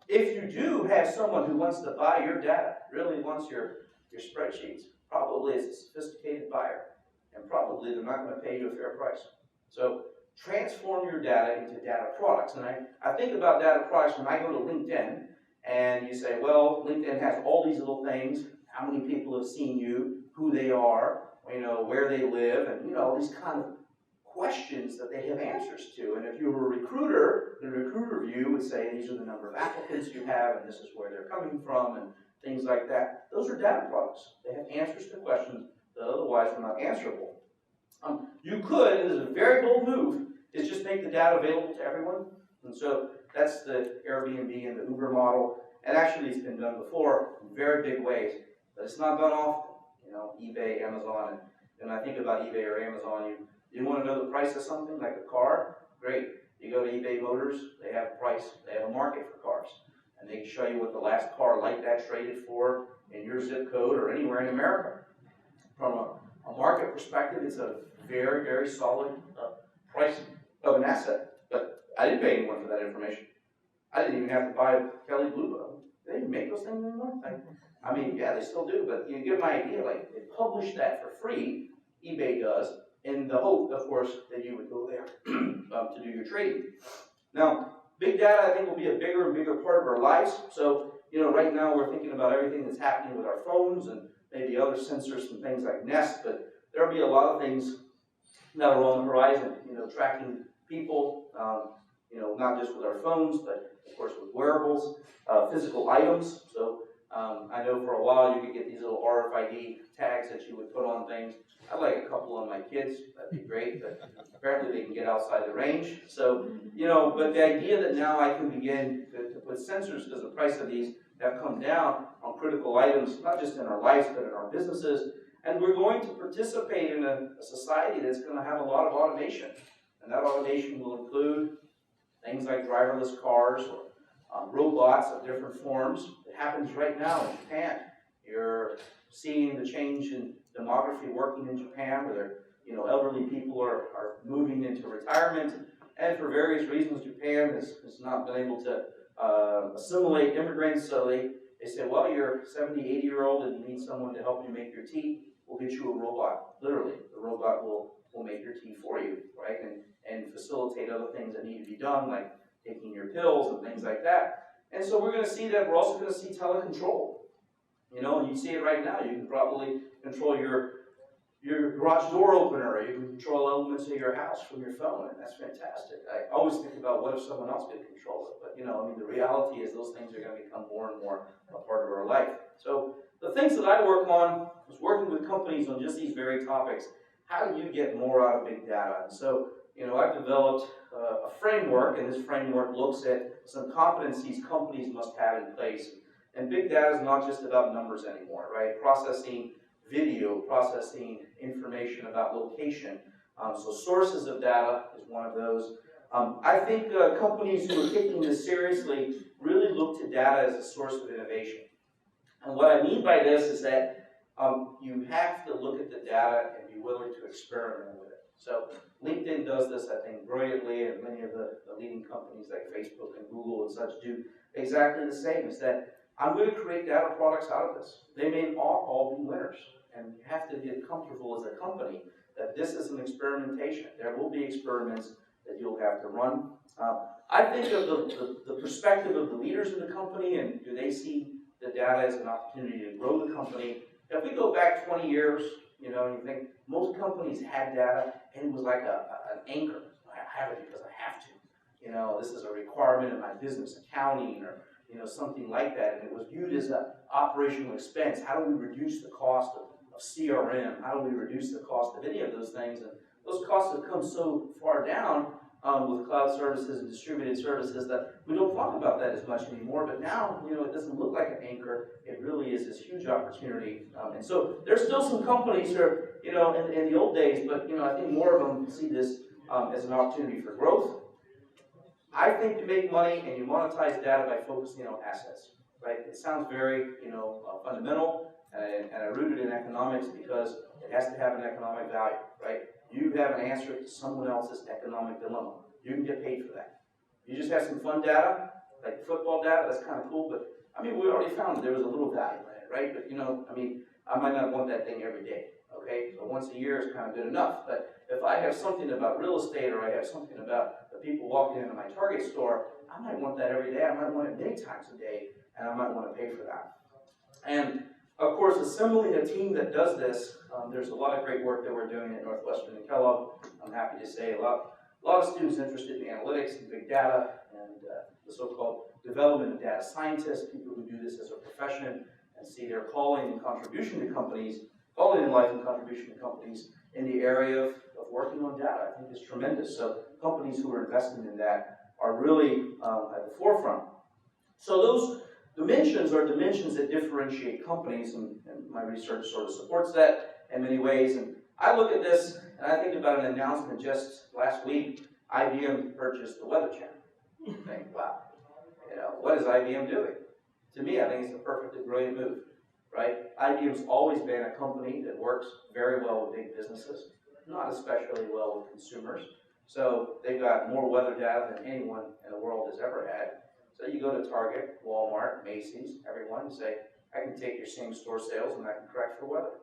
If you do have someone who wants to buy your data, really wants your spreadsheets, probably is a sophisticated buyer, and probably they're not going to pay you a fair price. So transform your data into data products. And I think about data products when I go to LinkedIn, and you say, well, LinkedIn has all these little things, how many people have seen you, who they are, where they live, and all these kind of questions that they have answers to. And if you were a recruiter, the recruiter view would say these are the number of applicants you have, and this is where they're coming from, and things like that. Those are data products. They have answers to questions that otherwise are not answerable. You could, and this is a very bold move, is just make the data available to everyone. And so that's the Airbnb and the Uber model. And actually it's been done before in very big ways, but it's not done often. eBay, Amazon, and I think about eBay or Amazon, you want to know the price of something, like a car? Great. You go to eBay Motors, they have a price, they have a market for cars. And they can show you what the last car like that traded for in your zip code or anywhere in America. From a market perspective, it's a very, very solid price of an asset. But I didn't pay anyone for that information. I didn't even have to buy Kelly Blue Book. They didn't make those things anymore. I mean, yeah, they still do, but you get my idea. Like, they publish that for free, eBay does, in the hope, of course, that you would go there to do your trading. Now, big data, I think, will be a bigger and bigger part of our lives. So, right now we're thinking about everything that's happening with our phones and maybe other sensors and things like Nest, but there'll be a lot of things that are on the horizon, tracking people, not just with our phones, but of course with wearables, physical items. So I know for a while you could get these little RFID tags that you would put on things. I'd like a couple on my kids, that'd be great, but apparently they can get outside the range. So, but the idea that now I can begin to put sensors, because the price of these have come down on critical items, not just in our lives, but in our businesses. And we're going to participate in a society that's going to have a lot of automation. And that automation will include things like driverless cars or robots of different forms. It happens right now in Japan. You're seeing the change in demography working in Japan, where elderly people are moving into retirement. And for various reasons, Japan has not been able to assimilate immigrants, so they say, well, you're 70, 80-year-old and you need someone to help you make your tea, we'll get you a robot. Literally, the robot will make your tea for you, right? And facilitate other things that need to be done, like taking your pills and things like that. And so we're going to see that. We're also going to see telecontrol. And you see it right now. You can probably control your garage door opener. You can control elements of your house from your phone, and that's fantastic. I always think about what if someone else could control it. But the reality is those things are going to become more and more a part of our life. So the things that I work on is working with companies on just these very topics. How do you get more out of big data? And so, I've developed a framework, and this framework looks at some competencies companies must have in place. And big data is not just about numbers anymore, right? Processing video, processing information about location. So sources of data is one of those. I think companies who are taking this seriously really look to data as a source of innovation. And what I mean by this is that you have to look at the data and be willing to experiment with it. So LinkedIn does this, I think, brilliantly, and many of the leading companies like Facebook and Google and such do exactly the same, is that I'm going to create data products out of this. They may all be winners, and you have to get comfortable as a company that this is an experimentation. There will be experiments that you'll have to run. I think of the perspective of the leaders in the company, and do they see the data as an opportunity to grow the company. If we go back 20 years, and you think most companies had data, and it was like an anchor. I have it because I have to. This is a requirement in my business, accounting, or something like that, and it was viewed as an operational expense. How do we reduce the cost of CRM? How do we reduce the cost of any of those things? And those costs have come so far down with cloud services and distributed services that we don't talk about that as much anymore. But now, it doesn't look like an anchor. It really is this huge opportunity. And so there's still some companies that are, in the old days, but I think more of them see this as an opportunity for growth. I think you make money and you monetize data by focusing on assets, right? It sounds very, fundamental. And I rooted in economics because it has to have an economic value, right? You have an answer to someone else's economic dilemma. You can get paid for that. You just have some fun data, like football data, that's kind of cool, but I mean, we already found that there was a little value in it, right? But I might not want that thing every day, okay? So once a year is kind of good enough. But if I have something about real estate or I have something about the people walking into my Target store, I might want that every day. I might want it many times a day, and I might want to pay for that. And of course, assembling a team that does this, there's a lot of great work that we're doing at Northwestern and Kellogg. I'm happy to say a lot of students interested in analytics and big data and the so-called development of data scientists, people who do this as a profession and see their calling and contribution to companies, calling in life and contribution to companies in the area of working on data. I think is tremendous. So companies who are investing in that are really at the forefront. So those dimensions are dimensions that differentiate companies, and my research sort of supports that in many ways. And I look at this, and I think about an announcement just last week. IBM purchased the Weather Channel. I think, wow, what is IBM doing? To me, I think it's a perfectly brilliant move, right? IBM's always been a company that works very well with big businesses, not especially well with consumers. So they've got more weather data than anyone in the world has ever had. So you go to Target, Walmart, Macy's, everyone, and say, I can take your same store sales and I can correct for weather.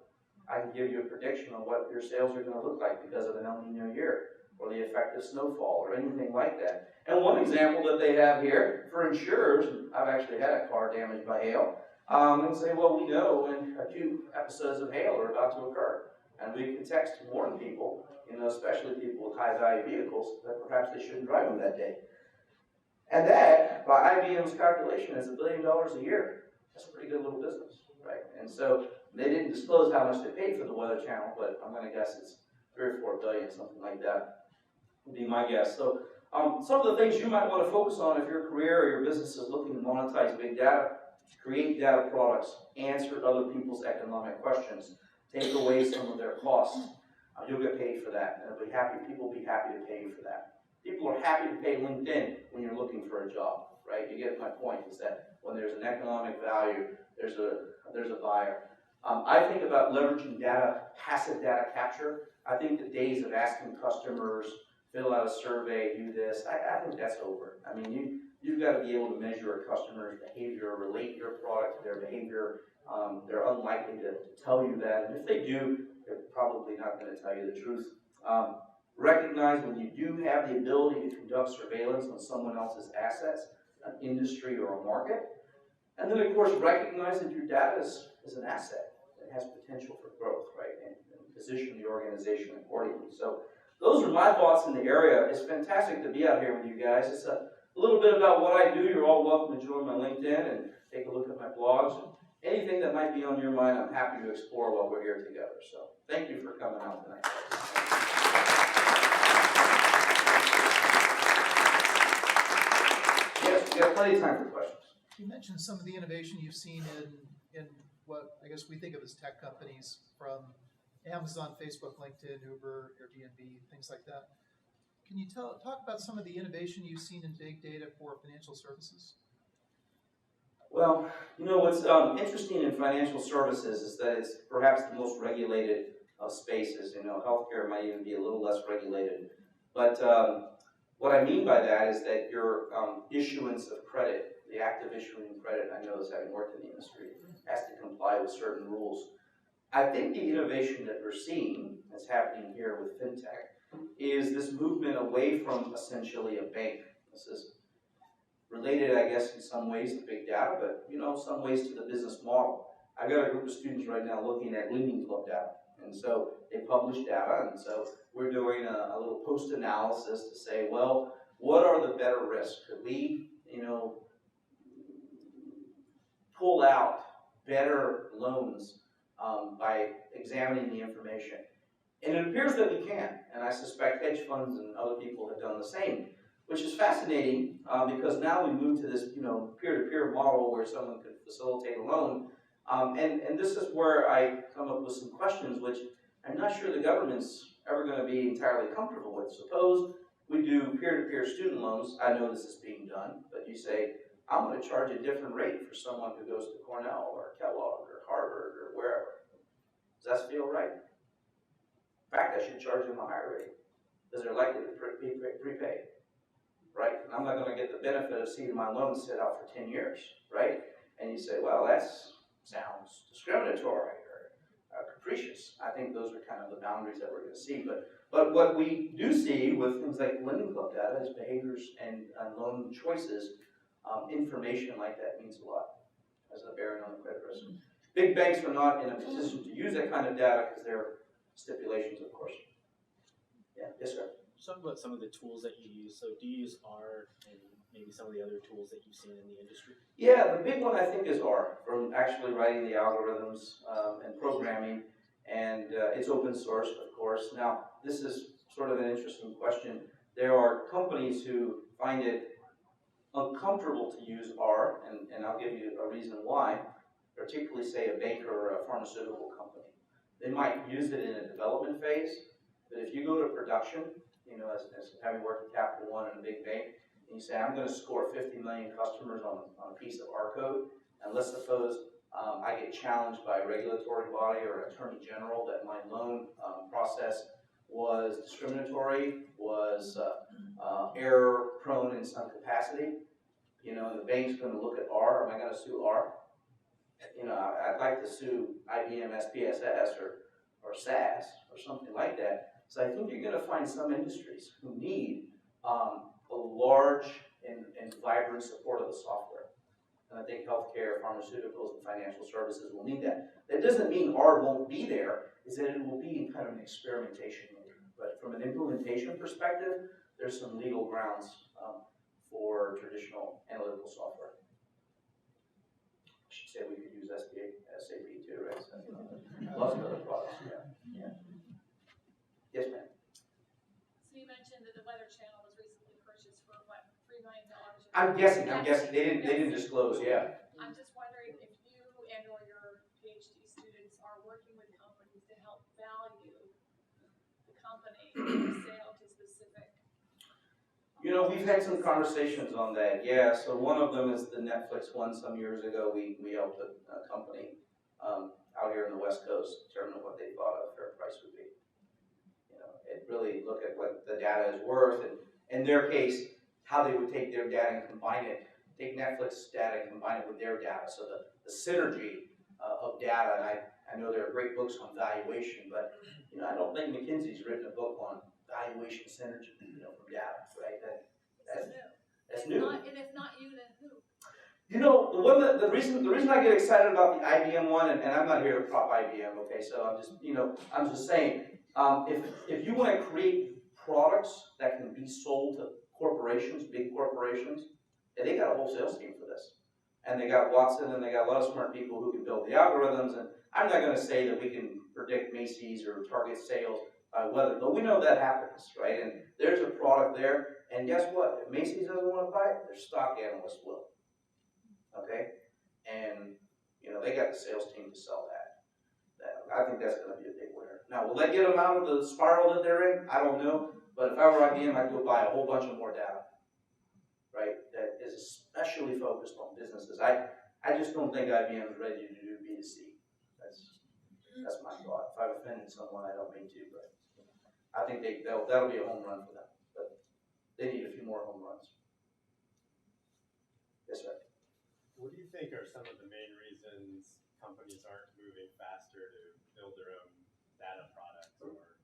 I can give you a prediction on what your sales are going to look like because of an El Nino year or the effect of snowfall or anything like that. And one example that they have here for insurers, I've actually had a car damaged by hail, and say, well, we know when acute episodes of hail are about to occur. And we can text to warn people, especially people with high-value vehicles, that perhaps they shouldn't drive them that day. And that, by IBM's calculation, is $1 billion a year. That's a pretty good little business, right? And so they didn't disclose how much they paid for the Weather Channel, but I'm going to guess it's 3 or 4 billion, something like that would be my guess. So some of the things you might want to focus on if your career or your business is looking to monetize big data: create data products, answer other people's economic questions, take away some of their costs. You'll get paid for that, and people will be happy to pay you for that. People are happy to pay LinkedIn when you're looking for a job, right? You get my point, is that when there's an economic value, there's a buyer. I think about leveraging data, passive data capture. I think the days of asking customers, fill out a survey, do this, I think that's over. I mean, you've got to be able to measure a customer's behavior, relate your product to their behavior. They're unlikely to tell you that, and if they do, they're probably not going to tell you the truth. Recognize when you do have the ability to conduct surveillance on someone else's assets, an industry or a market. And then, of course, recognize that your data is an asset that has potential for growth, right? And position the organization accordingly. So those are my thoughts in the area. It's fantastic to be out here with you guys. It's a little bit about what I do. You're all welcome to join my LinkedIn and take a look at my blogs. And anything that might be on your mind, I'm happy to explore while we're here together. So thank you for coming out tonight. Yes, we have plenty of time for questions. You mentioned some of the innovation you've seen in what I guess we think of as tech companies, from Amazon, Facebook, LinkedIn, Uber, Airbnb, things like that. Can you talk about some of the innovation you've seen in big data for financial services? Well, what's interesting in financial services is that it's perhaps the most regulated of spaces. Healthcare might even be a little less regulated. But what I mean by that is that your issuance of credit, the act of issuing credit, I know as having worked in the industry, has to comply with certain rules. I think the innovation that we're seeing that's happening here with FinTech is this movement away from essentially a bank. This is related, I guess, in some ways to big data, but some ways to the business model. I've got a group of students right now looking at Lending Club data, and so they publish data, and so we're doing a little post-analysis to say, well, what are the better risks? Could we, pull out better loans by examining the information? And it appears that we can, and I suspect hedge funds and other people have done the same, which is fascinating because now we move to this, peer-to-peer model where someone could facilitate a loan. And this is where I come up with some questions which I'm not sure the government's ever going to be entirely comfortable with. Suppose we do peer-to-peer student loans. I know this is being done, but you say, I'm going to charge a different rate for someone who goes to Cornell or Kellogg or Harvard Hartford or wherever. Does that feel right? In fact, I should charge them a higher rate because they're likely to be prepaid, right? And I'm not going to get the benefit of seeing my loan sit out for 10 years, right? And you say, well, that sounds discriminatory or capricious. I think those are kind of the boundaries that we're going to see. But what we do see with things like lending club data is behaviors and loan choices. Information like that means a lot as a bearing on the credit risk. Big banks are not in a position to use that kind of data because there are stipulations, of course. Yeah, yes, sir. Talk about some of the tools that you use. So do you use R and maybe some of the other tools that you've seen in the industry? Yeah, the big one I think is R, from actually writing the algorithms and programming, and it's open source, of course. Now, this is sort of an interesting question. There are companies who find it uncomfortable to use R, and I'll give you a reason why, particularly say a banker or a pharmaceutical company. They might use it in a development phase, but if you go to production, you know, as having worked at Capital One in a big bank, and you say, I'm going to score 50 million customers on a piece of R code, and let's suppose I get challenged by a regulatory body or an attorney general that my loan process was discriminatory, was error prone in some capacity. You know, the bank's going to look at R. Am I going to sue R? You know, I'd like to sue IBM SPSS or SAS or something like that. So I think you're going to find some industries who need a large and vibrant support of the software. And I think healthcare, pharmaceuticals, and financial services will need that. That doesn't mean R won't be there, is that it will be in kind of an experimentation mode. But from an implementation perspective, there's some legal grounds for traditional analytical software. I should say we could use SAP too, right? So, lots of other products, yeah. Yes, ma'am. So you mentioned that the Weather Channel was recently purchased for what, $3 million? I'm guessing. They didn't disclose, yeah. I'm just wondering if you and or your PhD students are working with companies to help value the company for sale to specific. You know, we've had some conversations on that, yeah. So one of them is the Netflix one. Some years ago, we helped a company out here in the West Coast determine what they thought a fair price would be. You know, it really look at what the data is worth, and in their case, how they would take their data and combine it, take Netflix data and combine it with their data. So the synergy of data, and I know there are great books on valuation, but you know, I don't think McKinsey's written a book on valuation synergy, you know, from data, right? That's new. And if not you, then who? You know, the reason I get excited about the IBM one, and I'm not here to prop IBM, okay? So I'm just saying, if you want to create products that can be sold to corporations, big corporations, and they got a whole sales team for this, and they got Watson, and they got a lot of smart people who can build the algorithms. And I'm not going to say that we can predict Macy's or Target sales by weather, but we know that happens, right? And there's a product there. And guess what? If Macy's doesn't want to buy it, their stock analyst will. Okay? And, you know, they got the sales team to sell that. I think that's going to be a big winner. Now, will that get them out of the spiral that they're in? I don't know. But if I were IBM, I'd go buy a whole bunch of more data, right? That is especially focused on businesses. I just don't think IBM is ready to do B2C. That's my thought. If I've offended someone, I don't mean to, but I think that'll be a home run for them. They need a few more home runs. Yes, sir. What do you think are some of the main reasons companies aren't moving faster to build their own data products or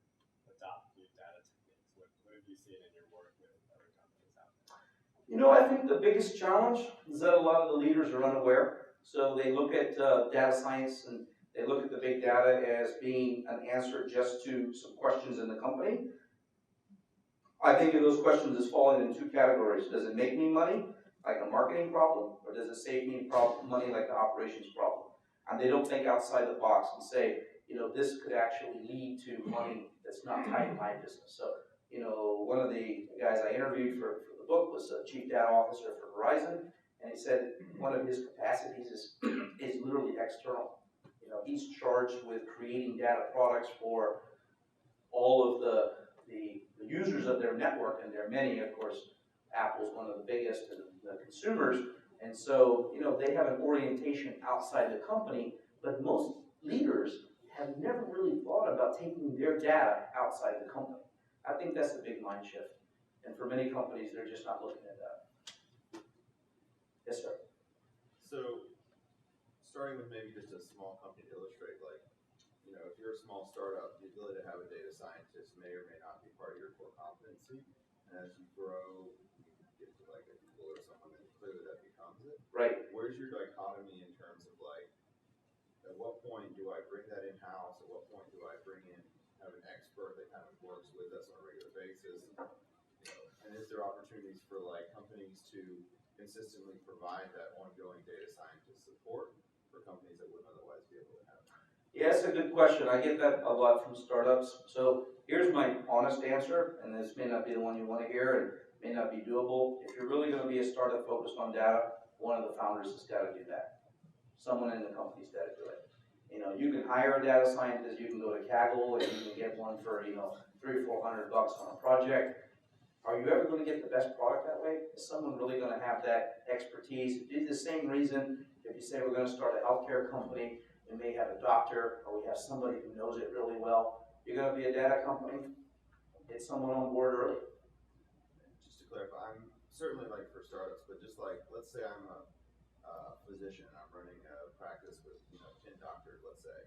adopt new data techniques? What have you seen in your work with other companies out there? You know, I think the biggest challenge is that a lot of the leaders are unaware. So they look at data science and they look at the big data as being an answer just to some questions in the company. I think of those questions as falling in two categories. Does it make me money, like a marketing problem, or does it save me money, like the operations problem? And they don't think outside the box and say, you know, this could actually lead to money that's not tied to my business. So, you know, one of the guys I interviewed for the book was a chief data officer for Verizon, and he said one of his capacities is literally external. You know, he's charged with creating data products for all of the users of their network, and there are many, of course. Apple's one of the biggest, and the consumers, and so, you know, they have an orientation outside the company But most leaders have never really thought about taking their data outside the company. I think that's a big mind shift. And for many companies, they're just not looking at that. Yes, sir. So, starting with maybe just a small company to illustrate, like, you know, if you're a small startup, the ability to have a data scientist may or may not be part of your core competency. And as you grow, you get to like a Google or someone, then clearly that becomes it. Right. Where's your dichotomy in terms of like, at what point do I bring that in-house? At what point do I bring in, have an expert that kind of works with us on a regular basis? You know, and is there opportunities for like companies to consistently provide that ongoing data scientist support for companies that wouldn't otherwise be able to have? Yeah, that's a good question. I get that a lot from startups. So here's my honest answer, and this may not be the one you want to hear and may not be doable. If you're really going to be a startup focused on data, one of the founders has got to do that. Someone in the company's got to do it. You know, you can hire a data scientist, you can go to Kaggle and you can get one for, you know, $300 or $400 on a project. Are you ever going to get the best product that way? Is someone really going to have that expertise? It's the same reason if you say we're going to start a healthcare company, we may have a doctor or we have somebody who knows it really well. You're going to be a data company, get someone on board early. Just to clarify, I'm certainly like for startups, but just like, let's say I'm a physician and I'm running a practice with, you know, 10 doctors, let's say.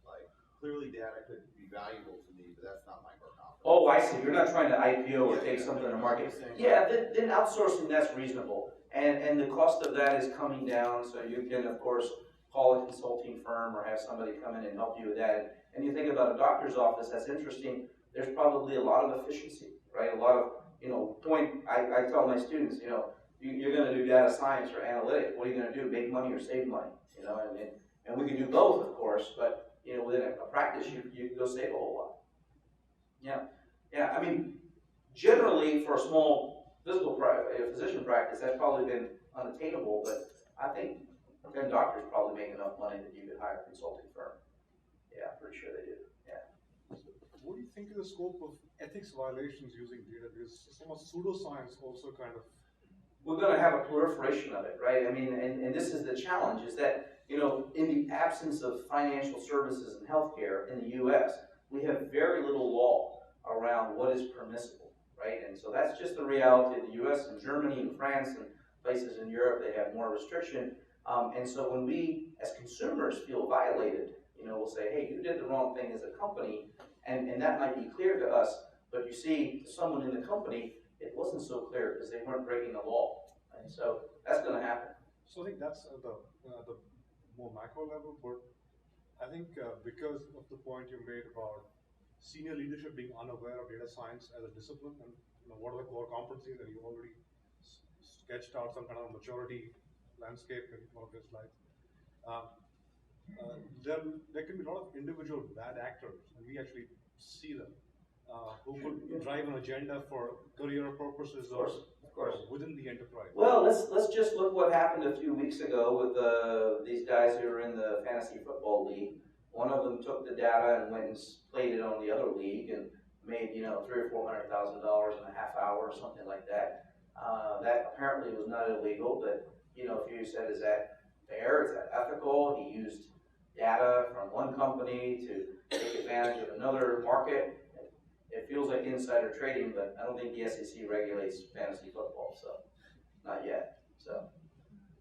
Like, clearly data could be valuable to me, but that's not my core competence. Oh, I see. You're not trying to IPO or take something to market. Yeah, then outsourcing, that's reasonable. And the cost of that is coming down, so you can, of course, call a consulting firm or have somebody come in and help you with that. And you think about a doctor's office, that's interesting. There's probably a lot of efficiency, right? A lot of, you know, I tell my students, you know, you're going to do data science or analytics. What are you going to do? Make money or save money? You know, and we can do both, of course, but, you know, within a practice, you can go save a whole lot. Yeah, I mean, generally for a small physician practice, that's probably been unattainable, but I think 10 doctors probably make enough money that you could hire a consulting firm. Yeah, I'm pretty sure they do, yeah. What do you think is the scope of ethics violations using data? Because some of pseudoscience also kind of. We're going to have a proliferation of it, right? I mean, and this is the challenge, is that, you know, in the absence of financial services and healthcare in the U.S., we have very little law around what is permissible, right? And so that's just the reality of the U.S. and Germany and France and places in Europe, they have more restriction. And so when we, as consumers, feel violated, you know, we'll say, hey, you did the wrong thing as a company, and that might be clear to us, but you see, someone in the company, it wasn't so clear because they weren't breaking the law. And so that's going to happen. So I think that's the more macro level, but I think because of the point you made about senior leadership being unaware of data science as a discipline, and you know, what are the core competencies, and you already sketched out some kind of maturity landscape in one of your slides. There can be a lot of individual bad actors, and we actually see them, who could drive an agenda for career purposes or within the enterprise. Well, let's just look what happened a few weeks ago with these guys who are in the fantasy football league. One of them took the data and went and played it on the other league and made, you know, $300,000 or $400,000 in a half hour or something like that. That apparently was not illegal, but you know, if you said, is that fair? Is that ethical? He used data from one company to take advantage of another market. It feels like insider trading, but I don't think the SEC regulates fantasy football, so not yet. So,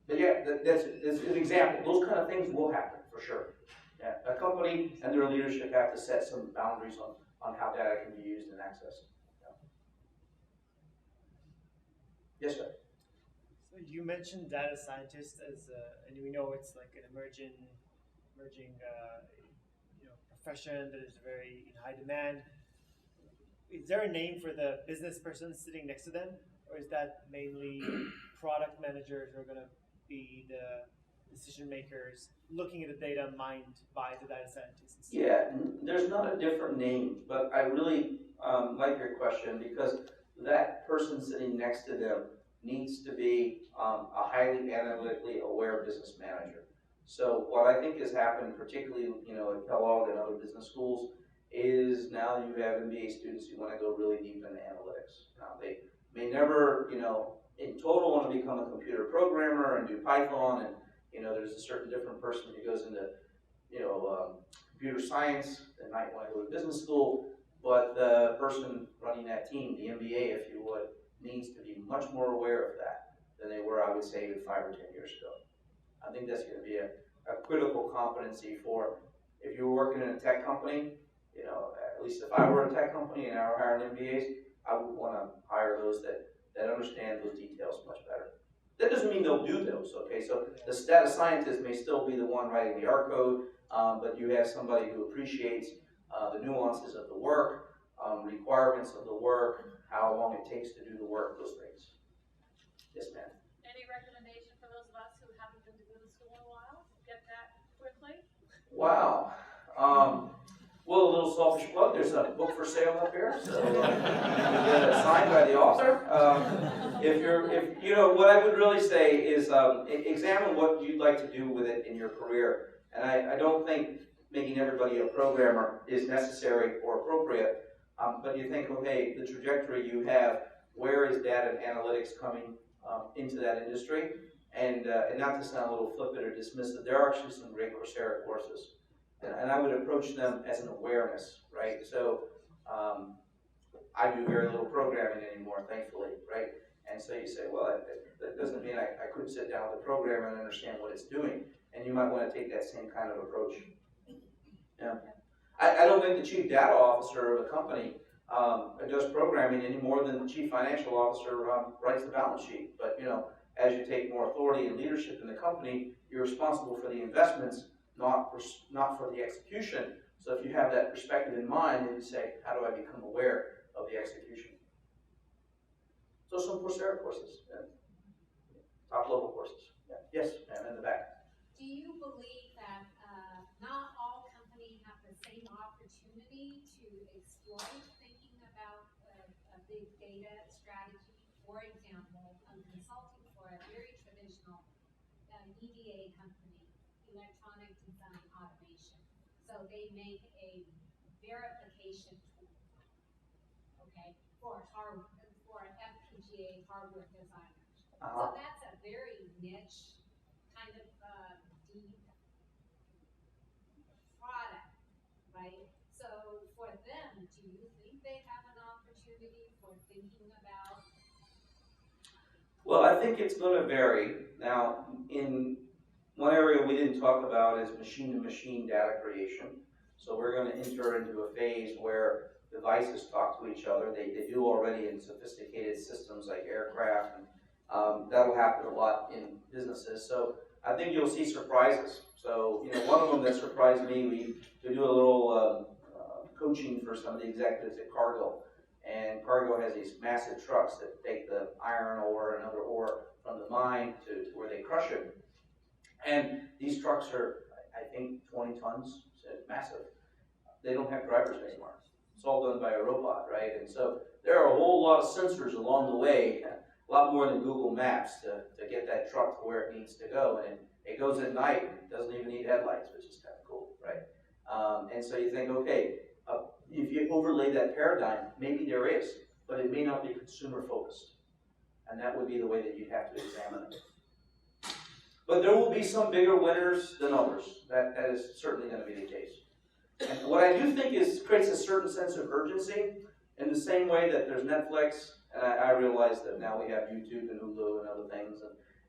but yeah, that's an example. Those kind of things will happen for sure. Yeah, a company and their leadership have to set some boundaries on how data can be used and accessed. Yeah. Yes, sir. So you mentioned data scientists as, and we know it's like an emerging, profession that is very in high demand. Is there a name for the business person sitting next to them, or is that mainly product managers who are going to be the decision makers looking at the data mined by the data scientists? Yeah, there's not a different name, but I really like your question because that person sitting next to them needs to be a highly analytically aware business manager. So what I think has happened, particularly at Kellogg and other business schools, is now you have MBA students who want to go really deep into analytics. Now they may never, in total want to become a computer programmer and do Python, and there's a certain different person who goes into computer science, they might want to go to business school, but the person running that team, the MBA, if you would, needs to be much more aware of that than they were, I would say, even 5 or 10 years ago. I think that's going to be a critical competency for, if you were working in a tech company, at least if I were a tech company and I were hiring MBAs, I would want to hire those that understand those details much better. That doesn't mean they'll do those, okay? So the data scientist may still be the one writing the R code, but you have somebody who appreciates the nuances of the work, requirements of the work, how long it takes to do the work, those things. Yes, ma'am. Any recommendation for those of us who haven't been to business school in a while? Get that quickly? Wow. Well, a little selfish plug, there's a book for sale up here, so you can get it signed by the author. What I would really say is examine what you'd like to do with it in your career. And I don't think making everybody a programmer is necessary or appropriate, but you think, okay, the trajectory you have, where is data and analytics coming into that industry? And not to sound a little flippant or dismissive, there are actually some great Coursera courses. And I would approach them as an awareness, right? So I do very little programming anymore, thankfully, right? And so you say, well, that doesn't mean I couldn't sit down with a programmer and understand what it's doing. And you might want to take that same kind of approach. Yeah. I don't think the chief data officer of a company does programming any more than the chief financial officer writes the balance sheet. But as you take more authority and leadership in the company, you're responsible for the investments, not for the execution. So if you have that perspective in mind, then you say, how do I become aware of the execution? So some Coursera courses, top level courses. Yeah. Yes, ma'am, in the back. Do you believe that not all companies have the same opportunity to exploit thinking about a big data strategy? For example, I'm consulting for a very traditional EDA company, electronic design automation. So they make a verification tool, okay, for FPGA hardware designers. So that's a very niche kind of deep product, right? So for them, do you think they have an opportunity for thinking about? Well, I think it's going to vary. Now, in one area we didn't talk about is machine-to-machine data creation. So we're going to enter into a phase where devices talk to each other. They do already in sophisticated systems like aircraft, and that'll happen a lot in businesses. So I think you'll see surprises. So one of them that surprised me, we do a little coaching for some of the executives at Cargill. And Cargill has these massive trucks that take the iron ore and other ore from the mine to where they crush it. And these trucks are, I think, 20 tons, so massive. They don't have drivers anymore. It's all done by a robot, right? And so there are a whole lot of sensors along the way, a lot more than Google Maps to get that truck to where it needs to go. And it goes at night and doesn't even need headlights, which is kind of cool, right? And so you think, okay, if you overlay that paradigm, maybe there is, but it may not be consumer focused. And that would be the way that you'd have to examine it. But there will be some bigger winners than others. That is certainly going to be the case. And what I do think creates a certain sense of urgency in the same way that there's Netflix, and I realize that now we have YouTube and Hulu and other things,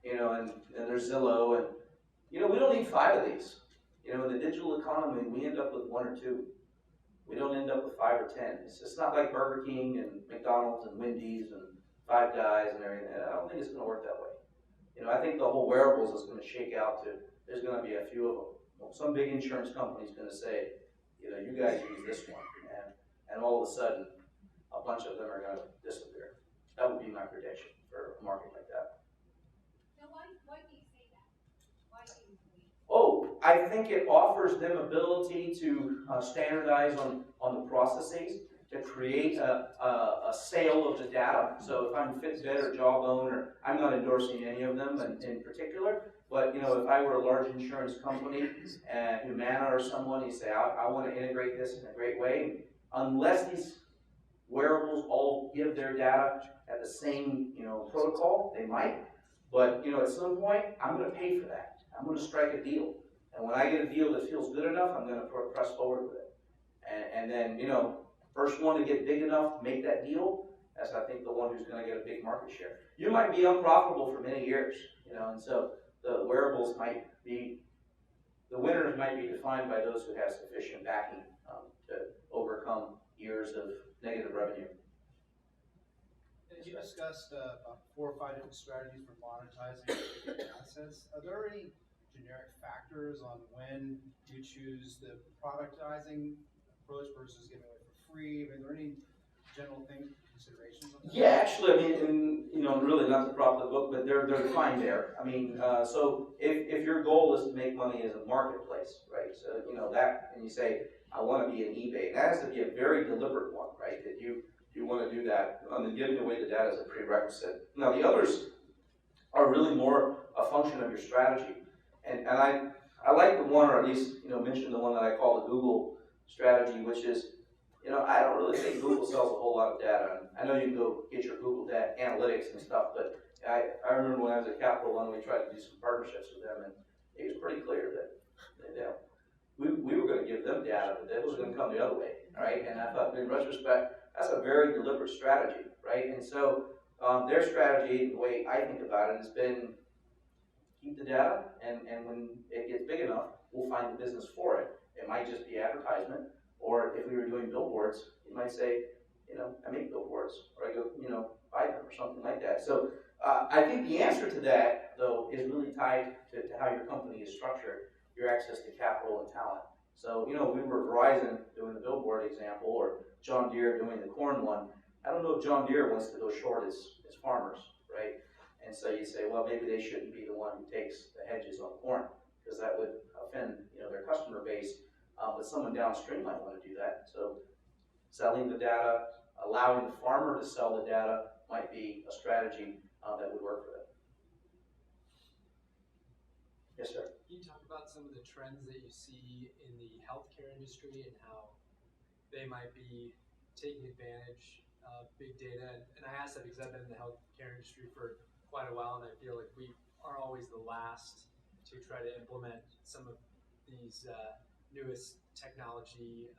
and there's Zillow, and we don't need 5 of these. In the digital economy, we end up with 1 or 2. We don't end up with 5 or 10. It's not like Burger King and McDonald's and Wendy's and Five Guys and everything. I don't think it's going to work that way. I think the whole wearables is going to shake out to, there's going to be a few of them. Well, some big insurance company is going to say, you guys use this one. And all of a sudden, a bunch of them are going to disappear. That would be my prediction for a market like that. Now, why do you say that? Why do you believe? Oh, I think it offers them ability to standardize on the processes, to create a sale of the data. So if I'm Fitbit or Jawbone, or I'm not endorsing any of them in particular, but if I were a large insurance company, Humana or someone, you say, I want to integrate this in a great way. Unless these wearables all give their data at the same protocol, they might. But at some point, I'm going to pay for that. I'm going to strike a deal. And when I get a deal that feels good enough, I'm gonna press forward with it. And then, you know, first one to get big enough to make that deal, that's, I think, the one who's gonna get a big market share. You might be unprofitable for many years, you know, and so the wearables might be, the winners might be defined by those who have sufficient backing to overcome years of negative revenue. As you discussed about 4 or 5 different strategies for monetizing assets, are there any generic factors on when you choose the productizing approach versus giving away for free? Are there any general considerations on that? Yeah, actually, I mean, and, you know, really not to prop the book, but they're defined there. I mean, so if your goal is to make money as a marketplace, right? So, you know, that, and you say, I want to be an eBay, that has to be a very deliberate one, right? That you want to do that. I mean, giving away the data is a prerequisite. Now, the others are really more a function of your strategy. And I like the one, or at least, you know, mention the one that I call the Google strategy, which is, you know, I don't really think Google sells a whole lot of data. I know you can go get your Google data analytics and stuff, but I remember when I was at Capital One, we tried to do some partnerships with them, and it was pretty clear that, you know, we were going to give them data, but it was going to come the other way, right? And I thought, in retrospect, that's a very deliberate strategy, right? And so their strategy, the way I think about it, has been keep the data, and when it gets big enough, we'll find the business for it. It might just be advertisement, or if we were doing billboards, you might say, you know, I make billboards, or I go, you know, buy them, or something like that. So I think the answer to that, though, is really tied to how your company is structured, your access to capital and talent. So, you know, we were Verizon doing the billboard example, or John Deere doing the corn one. I don't know if John Deere wants to go short as farmers, right? And so you say, well, maybe they shouldn't be the one who takes the hedges on corn, because that would offend, you know, their customer base. But someone downstream might want to do that. So selling the data, allowing the farmer to sell the data might be a strategy that would work for them. Yes, sir. Can you talk about some of the trends that you see in the healthcare industry and how they might be taking advantage of big data? And I ask that because I've been in the healthcare industry for quite a while, and I feel like we are always the last to try to implement some of these newest technology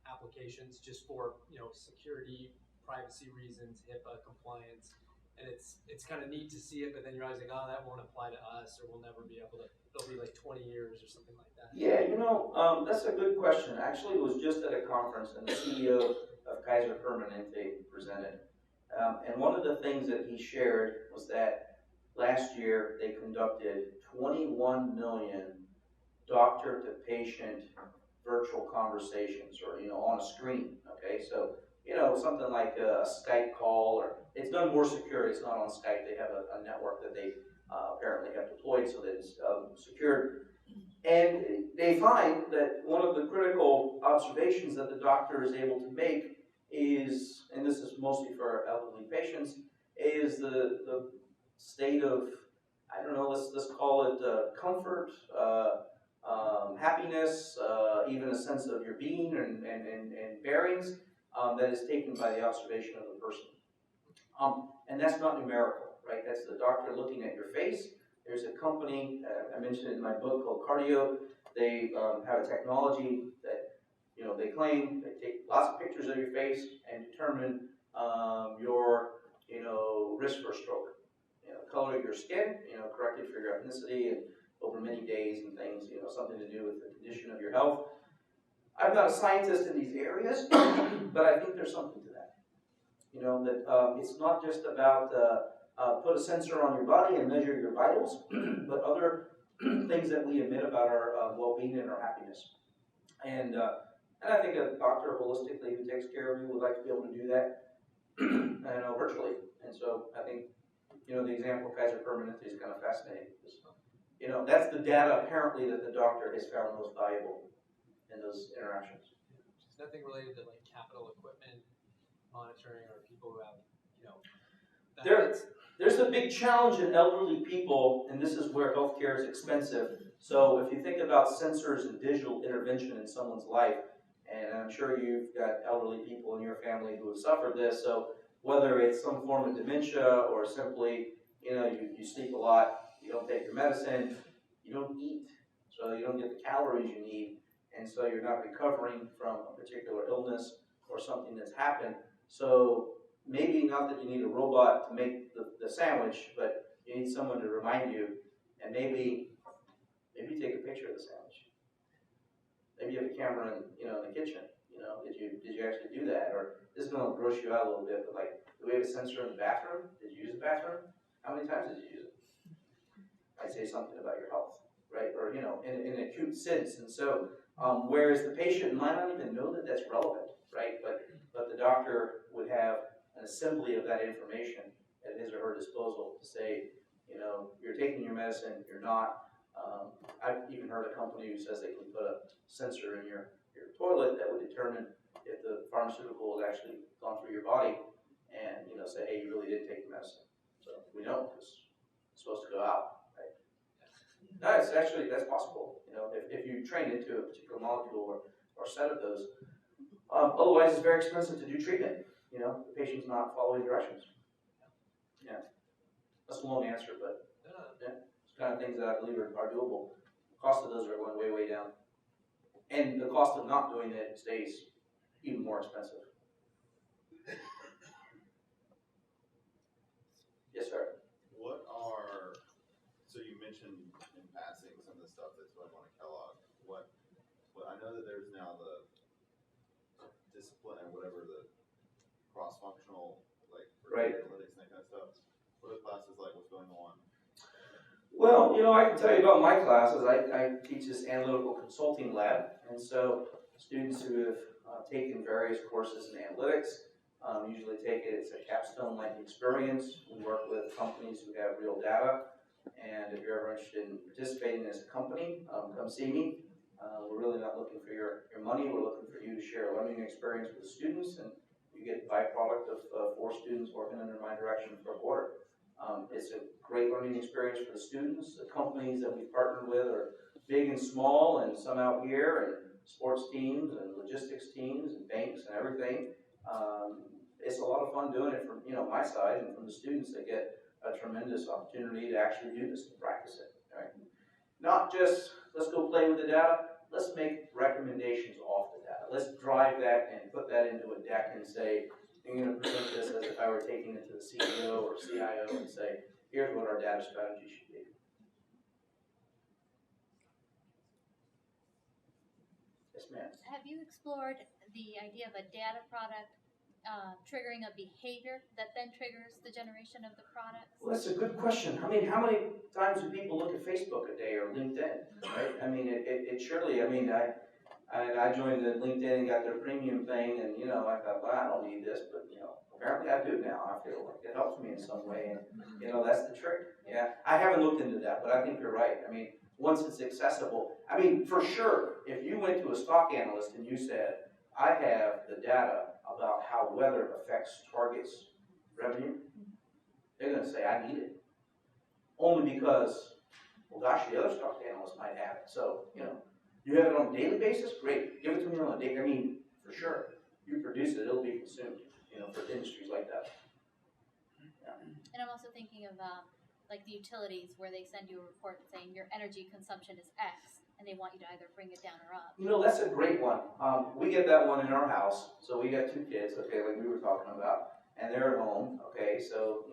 applications just for, you know, security, privacy reasons, HIPAA compliance. And it's kind of neat to see it, but then you're always like, oh, that won't apply to us, or we'll never be able to. It'll be like 20 years or something like that. Yeah, you know, that's a good question. Actually, it was just at a conference, and the CEO of Kaiser Permanente presented. And one of the things that he shared was that last year they conducted 21 million doctor-to-patient virtual conversations, or, you know, on a screen. Okay, so, you know, something like a Skype call, or it's done more secure. It's not on Skype. They have a network that they apparently have deployed so that it's secured. And they find that one of the critical observations that the doctor is able to make is, and this is mostly for elderly patients, is the state of, I don't know, let's call it comfort, happiness, even a sense of your being and bearings that is taken by the observation of the person. And that's not numerical, right? That's the doctor looking at your face. There's a company, I mentioned it in my book, called Cardio. They have a technology that, you know, they claim they take lots of pictures of your face and determine your, you know, risk for stroke. You know, color of your skin, you know, corrected for your ethnicity and over many days and things, you know, something to do with the condition of your health. I'm not a scientist in these areas, but I think there's something to that. You know, that it's not just about put a sensor on your body and measure your vitals, but other things that we admit about our well-being and our happiness. And I think a doctor holistically who takes care of you would like to be able to do that, you know, virtually. And so I think, you know, the example of Kaiser Permanente is kind of fascinating. You know, that's the data apparently that the doctor has found most valuable in those interactions. It's nothing related to like capital equipment monitoring or people who have, you know. There's a big challenge in elderly people, and this is where healthcare is expensive. So if you think about sensors and digital intervention in someone's life, and I'm sure you've got elderly people in your family who have suffered this, so whether it's some form of dementia or simply, you know, you sleep a lot, you don't take your medicine, you don't eat so you don't get the calories you need, and so you're not recovering from a particular illness or something that's happened. So maybe not that you need a robot to make the sandwich, but you need someone to remind you, and maybe take a picture of the sandwich. Maybe you have a camera in the kitchen. Did you actually do that? Or this is going to gross you out a little bit, but like, do we have a sensor in the bathroom? Did you use the bathroom? How many times did you use it? I'd say something about your health, right? Or in an acute sense. And so, whereas the patient might not even know that that's relevant, right? But the doctor would have an assembly of that information at his or her disposal to say, you're taking your medicine, you're not. I've even heard a company who says they can put a sensor in your toilet that would determine if the pharmaceutical has actually gone through your body, and say, hey, you really did take the medicine. So we know because it's supposed to go out, right? No, that's possible. If you train into a particular molecule or set of those. Otherwise, it's very expensive to do treatment. The patient's not following directions. Yeah, that's a long answer, but yeah, it's kind of things that I believe are doable. The cost of those are going way, way down. And the cost of not doing it stays even more expensive. Yes, sir. So you mentioned in passing some of the stuff that's going on at Kellogg. I know that there's now the discipline and whatever the cross-functional, like Right. analytics and that kind of stuff. What are the classes like? What's going on? Well, I can tell you about my classes. I teach this analytical consulting lab, and so students who have taken various courses in analytics usually take it. It's a capstone-like experience. We work with companies who have real data, and if you're ever interested in participating as a company, come see me. We're really not looking for your money. We're looking for you to share a learning experience with the students, and you get the byproduct of 4 students working under my direction for a quarter. It's a great learning experience for the students. The companies that we've partnered with are big and small, and some out here, and sports teams and logistics teams and banks and everything. It's a lot of fun doing it from my side, and from the students that get a tremendous opportunity to actually do this and practice it. Right? Not just let's go play with the data. Let's make recommendations off the data. Let's drive that and put that into a deck and say, I'm going to present this as if I were taking it to the CEO or CIO and say, here's what our data strategy should be. Yes, ma'am. Have you explored the idea of a data product triggering a behavior that then triggers the generation of the product? Well, that's a good question. I mean, how many times do people look at Facebook a day or LinkedIn, right? I mean, it surely, I joined the LinkedIn and got their premium thing, and I thought, well, I don't need this, but apparently I do now. I feel like it helps me in some way, and that's the trick. Yeah, I haven't looked into that, but I think you're right. I mean, once it's accessible, for sure, if you went to a stock analyst and you said, I have the data about how weather affects Target's revenue, they're going to say, I need it. Only because, well, gosh, the other stock analysts might have it. So, you have it on a daily basis? Great. Give it to me on a daily. For sure. You produce it, it'll be consumed, for industries like that. Yeah. And I'm also thinking of like the utilities where they send you a report saying your energy consumption is X, and they want you to either bring it down or up. That's a great one. We get that one in our house. So we got 2 kids, okay, like we were talking about, and they're at home, okay, so,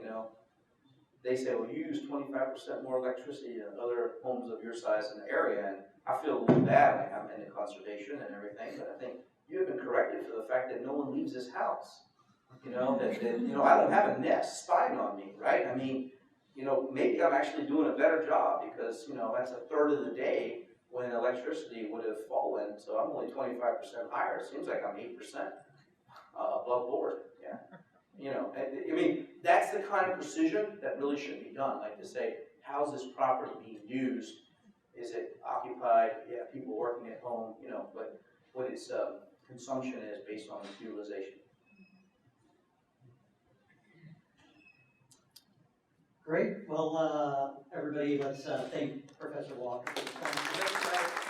they say, well, you use 25% more electricity than other homes of your size in the area, and I feel a little bad, like I'm into conservation and everything, but I think you have been corrected for the fact that no one leaves this house. I don't have a nest spying on me, right? I mean, maybe I'm actually doing a better job because, that's a third of the day when electricity would have fallen, so I'm only 25% higher. It seems like I'm 8% above board, yeah. That's the kind of precision that really should be done, like to say, how's this property being used? Is it occupied? Yeah, people working at home, but what its consumption is based on its utilization. Great. Well, everybody, let's thank Professor Walker for his time.